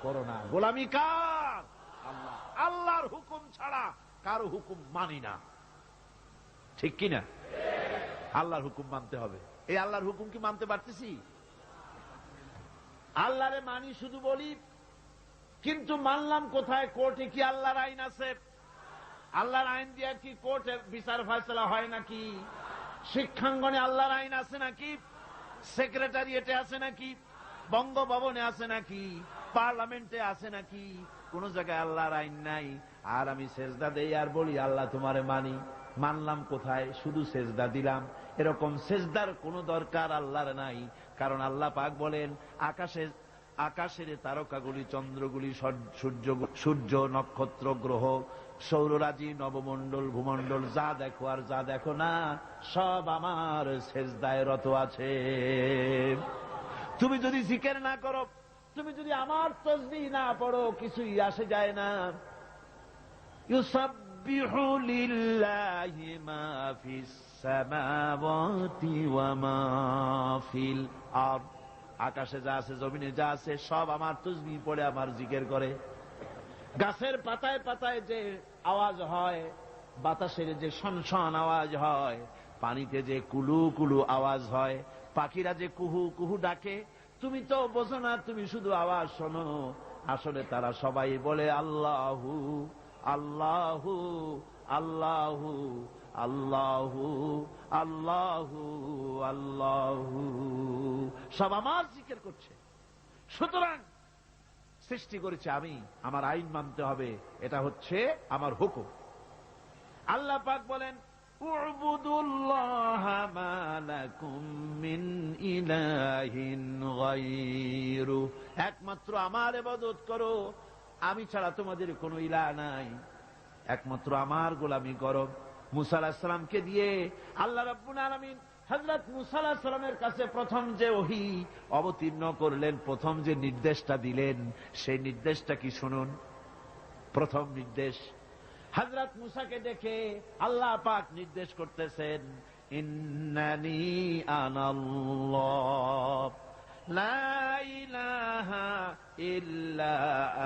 করো না। গোলামি কার? আল্লাহ। আল্লাহর হুকুম ছাড়া কারো হুকুম মানি না, ঠিক কিনা? আল্লাহর হুকুম মানতে হবে। এই আল্লাহর হুকুম কি মানতে পারতেছি? আল্লাহরে মানি শুধু বলি, কিন্তু মানলাম কোথায়? কোর্টে কি আল্লাহর আইন আছে? আল্লাহর আইন দিয়ে কি কোর্টে বিচার ফয়সালা হয় নাকি? শিক্ষাঙ্গনে আল্লাহর আইন আছে নাকি? সেক্রেটারিয়েটে আছে নাকি? বঙ্গভবনে আছে নাকি? পার্লামেন্টে আছে নাকি? কোন জায়গায় আল্লাহর আইন নাই। আর আমি সেজদা দেই আর বলি আল্লাহ তোমারে মানি। মানলাম কোথায়? শুধু সেজদা দিলাম। এরকম সেজদার কোনো দরকার আল্লাহর নাই। কারণ আল্লাহ পাক বলেন আকাশের তারকাগুলি, চন্দ্রগুলি, সূর্য, নক্ষত্র, গ্রহ, সৌররাজি, নবমণ্ডল, ভূমণ্ডল, যা দেখো আর যা দেখো না, সব আমার সেজদায় রত আছে। তুমি যদি জিকির না করো, তুমি যদি আমার তাসবিহ না পড়ো, কিছুই আসে যায় না। ইউসাব্বিহু লিল্লাহি মা ফিস সামাওয়াতি ওয়া মা ফিল আরদ। আকাশে যা আছে, জমিনে যা আছে, সব আমার তাসবিহ পড়ে, আমার জিকির করে। গাছের পাতায় পাতায় যে আওয়াজ হয়, বাতাসের যে শনশন আওয়াজ হয়, পানিতে যে কুলু কুলু আওয়াজ হয়, পাখিরা যে কুহু কুহু ডাকে, তুমি তো বোঝো না, তুমি শুধু আওয়াজ শোনো। আসলে তারা সবাই বলে আল্লাহু আল্লাহু আল্লাহু আল্লাহু আল্লাহু আল্লাহু, সব আমার জিকির করছে। সুতরাং সৃষ্টি করেছে আমি, আমার আইন মানতে হবে, এটা হচ্ছে আমার হুকুম। আল্লাহ পাক বলেন উ'বুদুল্লাহা মা লাকুম মিন ইলাহিন গায়রু, একমাত্র আমার ইবাদত করো, আমি ছাড়া তোমাদের কোনো ইলাহ নাই। একমাত্র আমার গোলামি করো। মুসা আলাইহিস সালামকে দিয়ে আল্লাহ রাব্বুল আলামিন হযরত মুসা আলাইহিস সালামের কাছে প্রথম যে ওহী অবতীর্ণ করলেন, প্রথম যে নির্দেশটা দিলেন, সেই নির্দেশটা কি শুনুন। প্রথম নির্দেশ, হযরত মুসাকে দেখে আল্লাহ পাক নির্দেশ করতেছেন, ইন্নানি আনাল্লাহ লা ইলাহা ইল্লা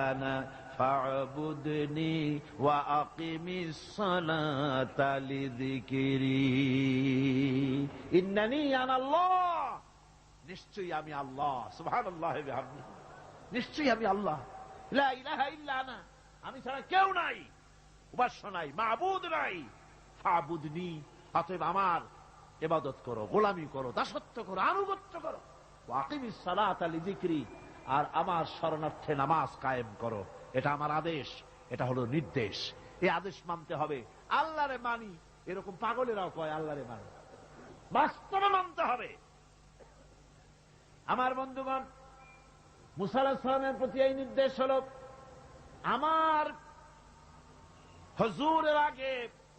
আনা ফা'বুদনি ওয়া আকিমিস সালাতা লিযিকরি। ইন্নানি আনাল্লাহ, নিশ্চয়ই আমি আল্লাহ। সুবহানাল্লাহি ওয়া বিহামদিহি, নিশ্চয়ই আমি আল্লাহ। লা ইলাহা ইল্লা আনা, আমি ছাড়া কেউ নাই, উপাস্য নাই, মাবুদ নাই। ফা'বুদনি, অতএব আমার ইবাদত করো, গোলামি করো, দাসত্ব করো, আনুগত্য করো। ওয়া আকিমিস সালাতা লিযিকরি, আর আমার শরণার্থে নামাজ কায়েম করো। এটা আমার আদেশ, এটা হলো নির্দেশ। এই আদেশ মানতে হবে। আল্লাহরে মানি, এরকম পাগলেরাও কয় আল্লাহরে মানি, বাস্তবে মানতে হবে। আমার বন্ধুগণ, মুসা আলাইহিস সালামের প্রতি এই নির্দেশ হলো, আমার হুজুরের আগে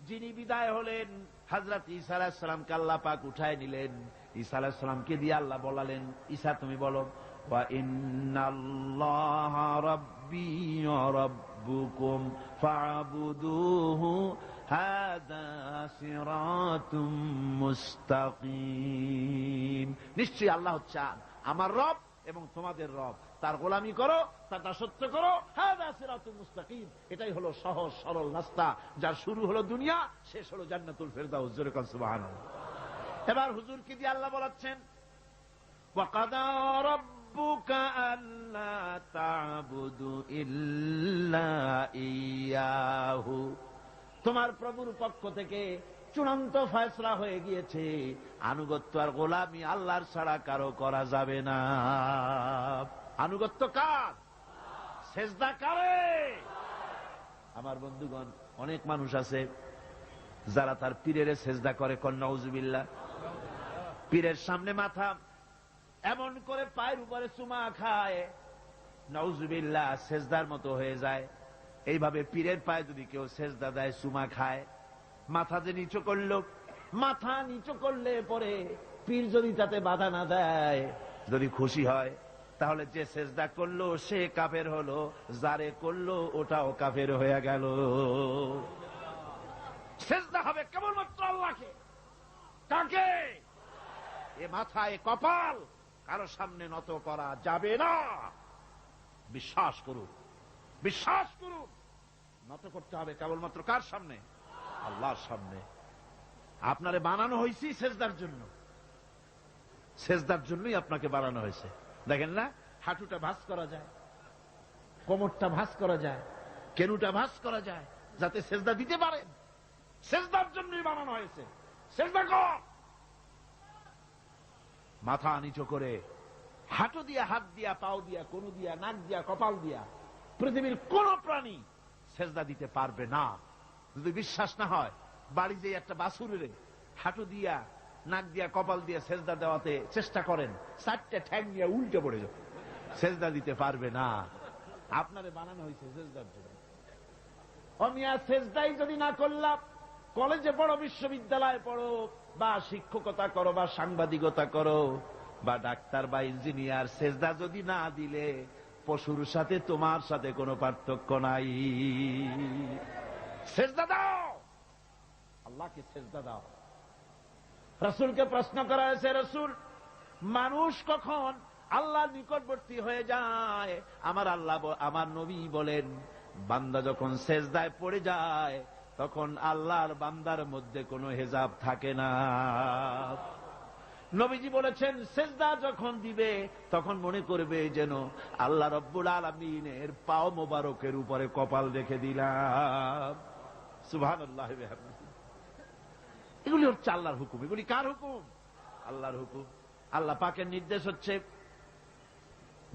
যিনি বিদায় হলেন, হযরত ঈসা আলাইহিস সালামকে আল্লাহ পাক উঠায় নিলেন। ঈসা আলাইহিস সালামকে দিয়ে আল্লাহ বলালেন, ঈসা তুমি বলো, ওয়া ইন্নাল্লাহা রাব্বী ওয়া রাব্বুকুম ফা'বুদুহু হাযা সিরাতুম মুস্তাকিম। নিশ্চয়ই আল্লাহ হচ্ছে আমার রব এবং তোমাদের রব, তার গোলামি করো, তার দাসত্ব করো। হাযা সিরাতুম মুস্তাকিম, এটাই হলো সহজ সরল রাস্তা, যার শুরু হলো দুনিয়া, শেষ হলো জান্নাতুল ফেরদাউস। জোরে বলেন সুবহানাল্লাহ। এবার হুজুরকে দিয়ে আল্লাহ বলাচ্ছেন, ওয়া কাদা রাব্বুকা আল্লা তা'বুদু ইল্লা ইয়াহু, তোমার প্রভুর পক্ষ থেকে চূড়ান্ত ফয়সালা হয়ে গিয়েছে, আনুগত্য আর গোলামি আল্লাহর ছাড়া কারো করা যাবে না। আনুগত্য কার? সেজদা কারে? আমার বন্ধুগণ, অনেক মানুষ আছে যারা তার পীরের সেজদা করে, নাউজুবিল্লাহ। পীরের সামনে মাথা এমন করে পায়ের উপরে চুমা খায়, নাউজুবিল্লাহ সেজদার মতো হয়ে যায়। এইভাবে পীরের পায়ে যদি কেউ সেজদা দেয়, চুমা খায়, মাথা যে নিচু করলো, মাথা নিচু করলে পরে পীর যদি তাতে বাধা না দেয়, যদি খুশি হয়, তাহলে যে সেজদা করলো সে কাফের হলো, যারে করলো ওটাও কাফের হয়ে গেল। সেজদা হবে কেবলমাত্র আল্লাহকে। কাকে? এ মাথায় কপাল কারো সামনে নত করা যাবে না। বিশ্বাস করুন, বিশ্বাস করুন, নত করতে হবে কেবলমাত্র কার সামনে? আল্লাহর সামনে। আপনারে বানানো হয়েছে সেজদার জন্য, সেজদার জন্যই আপনাকে বানানো হয়েছে। দেখেন না, হাঁটুটা ভাঁজ করা যায়, কোমরটা ভাঁজ করা যায়, কেনুটা ভাঁজ করা যায়, যাতে সেজদা দিতে পারেন। সেজদার জন্যই বানানো হয়েছে। সেজদা কর। মাথা নিচু করে, হাঁটু দিয়া, হাত দিয়া, পাও দিয়া, কনু দিয়া, নাক দিয়া, কপাল দিয়া পৃথিবীর কোন প্রাণী সেজদা দিতে পারবে না। যদি বিশ্বাস না হয়, বাড়ি যে একটা বাছুরের হাঁটু দিয়া, নাক দিয়া, কপাল দিয়া সেজদা দেওয়াতে চেষ্টা করেন, 4টা ঠ্যাং দিয়া উল্টে পড়ে যাবে, সেজদা দিতে পারবে না। আপনারে বানানো হয়েছে সেজদার জন্য। অমিয়া সেজদাই যদি না করলাম, কলেজে পড়ো, বিশ্ববিদ্যালয়ে পড়ো, বা শিক্ষকতা করো, বা সাংবাদিকতা করো, বা ডাক্তার বা ইঞ্জিনিয়ার, সেজদা যদি না দিলে পশুর সাথে তোমার সাথে কোনো পার্থক্য নাই। সেজদা দাও, আল্লাহকে সেজদা দাও। রাসূলকে প্রশ্ন করা হয়েছে, রাসূল, মানুষ কখন আল্লাহর নিকটবর্তী হয়ে যায়? আমার নবী বলেন, বান্দা যখন সেজদায় পড়ে যায় তখন আল্লাহর বান্দার মধ্যে কোনো হেজাব থাকে না। নবীজি বলেছেন, সেজদা যখন দিবে তখন মনে করবে যেন আল্লাহ রব্বুল আলামিনের পাও মোবারকের উপরে কপাল রেখে দিলাম। সুবহানাল্লাহ। এগুলি হচ্ছে আল্লাহর হুকুম। এগুলি কার হুকুম? আল্লাহর হুকুম। আল্লাহ পাকের নির্দেশ হচ্ছে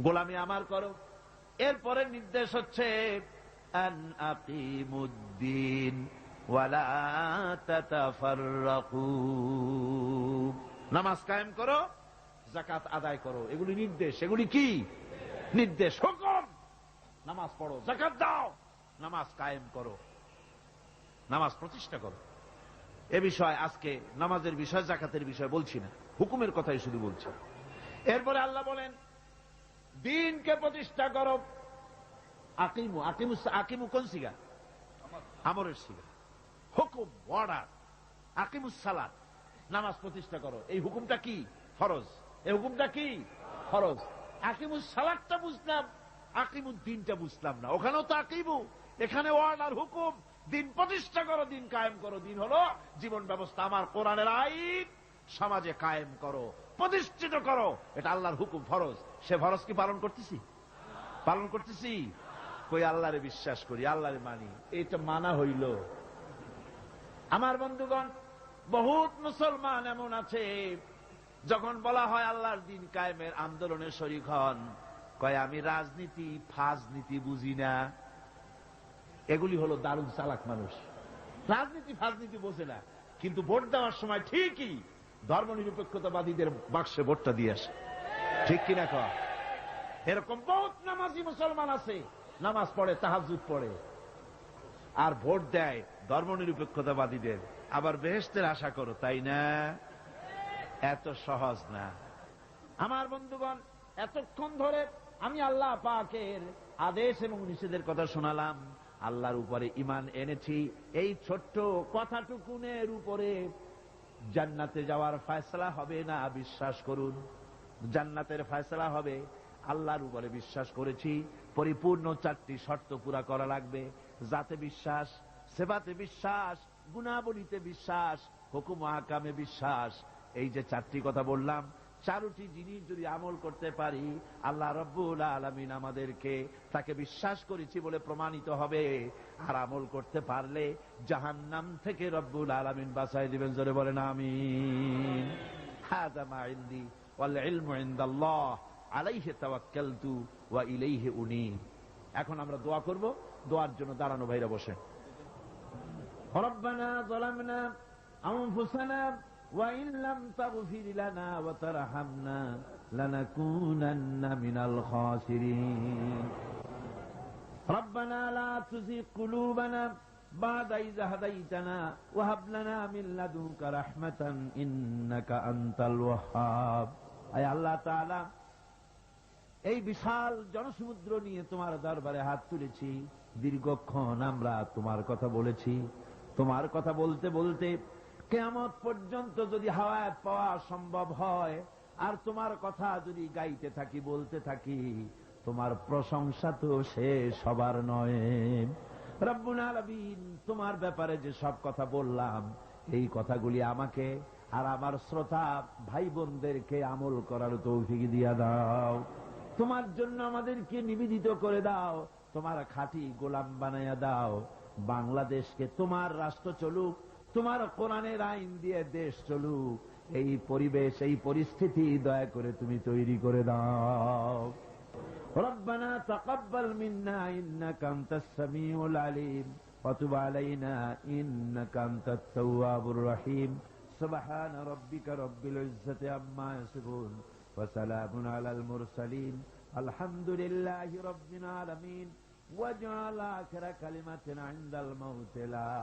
গোলামি আমার করো। এরপরে নির্দেশ হচ্ছে আন আকিমুদ্দিন ওয়ালা তাতাফাররাকু, নামাজ কায়েম করো, যাকাত আদায় করো। এগুলি নির্দেশ। এগুলি কি? নির্দেশ, হুকুম। নামাজ পড়ো, যাকাত দাও, নামাজ কায়েম করো, নামাজ প্রতিষ্ঠা করো। এ বিষয় আজকে নামাজের বিষয়, যাকাতের বিষয় বলছি না, হুকুমের কথাই শুধু বলছি। এরপরে আল্লাহ বলেন, দ্বীনকে প্রতিষ্ঠা করো। আকিমু, আকিমু, আকিমু কোন সিগা? আমরের সিগা। হুকুম, অর্ডার। আকিমুস সালাত, নামাজ প্রতিষ্ঠা করো। এই হুকুমটা কি? ফরজ। এই হুকুমটা কি? ফরজ। আকিমুস সালাতটা বুঝলাম, আকিমুদ্দিনটা বুঝলাম না। ওখানেও তো আকিমু, এখানে অর্ডার, হুকুম। দিন প্রতিষ্ঠা করো, দিন কায়েম করো। দিন হলো জীবন ব্যবস্থা, আমার কোরআনের আইন সমাজে কায়েম করো, প্রতিষ্ঠিত করো। এটা আল্লাহর হুকুম, ফরজ। সে ফরজ কি পালন করতেছি? পালন করতেছি? কই আল্লাহরে বিশ্বাস করি, আল্লাহরে মানি, এটা মানা হইল। আমার বন্ধুগণ, বহুত মুসলমান এমন আছে, যখন বলা হয় আল্লাহর দিন কায়েমের আন্দোলনে শরীক হন, কয় আমি রাজনীতি, ফাজনীতি বুঝি না। এগুলি হলো দারুণ চালাক মানুষ। রাজনীতি ফাজনীতি বোঝে না, কিন্তু ভোট দেওয়ার সময় ঠিকই ধর্মনিরপেক্ষতাবাদীদের বাক্সে ভোটটা দিয়ে আসে। ঠিক কিনা কয়? এরকম বহুত নামাজি মুসলমান আছে, নামাজ পড়ে, তাহাজ্জুদ পড়ে, আর ভোট দেয় ধর্মনিরপেক্ষতাবাদীদের। আবার বেহেশতের আশা করো, তাই না? এত সহজ না। আমার বন্ধুগণ, এতক্ষণ ধরে আমি আল্লাহ পাকের আদেশ এবং নিষেধের কথা শোনালাম, আল্লাহর উপরে ঈমান এনেছি। এই ছোট্ট কথাটুকুনের উপরে জান্নাতে যাওয়ার ফয়সালা হবে না, বিশ্বাস করুন। জান্নাতের ফয়সালা হবে। আল্লাহর উপরে বিশ্বাস করেছি, পরিপূর্ণ 4টি শর্ত পুরা করা লাগবে। জাতে বিশ্বাস, সেবাতে বিশ্বাস, গুণাবলীতে বিশ্বাস, হুকুম আহকামে বিশ্বাস। এই যে 4টি কথা বললাম, 4টি জিনিস যদি আমল করতে পারি, আল্লাহ রব্বুল আলামিন আমাদেরকে তাকে বিশ্বাস করেছি বলে প্রমাণিত হবে। আর আমল করতে পারলে জাহান্নাম থেকে রব্বুল আলামিন বাঁচাই দিবেন। জোরে বলেন আমিন। হাযা মা ইনদি ওয়াল ইলমু ইনদাল্লাহ আলাইহি তাওয়াক্কালতু ওয়া ইলাইহি উনীব। এখন আমরা দোয়া করব। দোয়ার জন্য দাঁড়ানো ভাইরা বসেন। রব্বানা যালামনা আনফুসানা ওয়া ইন লাম তাগফির লানা ওয়া তারহামনা لنكونن من الخاسرين ربنا لا تزغ قلوبنا بعد إذ هديتنا وهب لنا من لدنك رحمة إنك أنت الوهاب أي الله تعالى এই বিশাল জনসমুদ্র নিয়ে তোমার দরবারে হাত তুলেছি, দীর্ঘক্ষণ আমরা তোমার কথা বলেছি। তোমার কথা বলতে বলতে কিয়ামত পর্যন্ত যদি হায়াত পাওয়া সম্ভব হয়, আর তোমার কথা যদি গাইতে থাকি, বলতে থাকি, তোমার প্রশংসা তো শেষ হবার নয়। রব্বুল আলামিন, তোমার ব্যাপারে যে সব কথা বললাম, এই কথাগুলি আমাকে আর আমার শ্রোতা ভাই বোনদেরকে আমল করার তৌফিক দিয়া দাও। তোমার জন্য আমাদেরকে নিবেদিত করে দাও, তোমার খাঁটি গোলাম বানাইয়া দাও। বাংলাদেশকে তোমার রাষ্ট্র চলুক, তোমার কোরআনের আইন দিয়ে দেশ চলুক, এই পরিবেশ, এই পরিস্থিতি দয়া করে তুমি তৈরি করে দাও। ربنا تقبل منا إنك أنت السميع العليم وتب علينا إنك أنت التواب الرحيم سبحان ربك رب العزة عما يصفون وسلام على المرسلين الحمد لله رب العالمين واجعل آخر كلمة عند الموت لا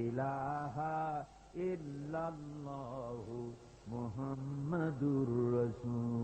إله إلا الله محمد رسول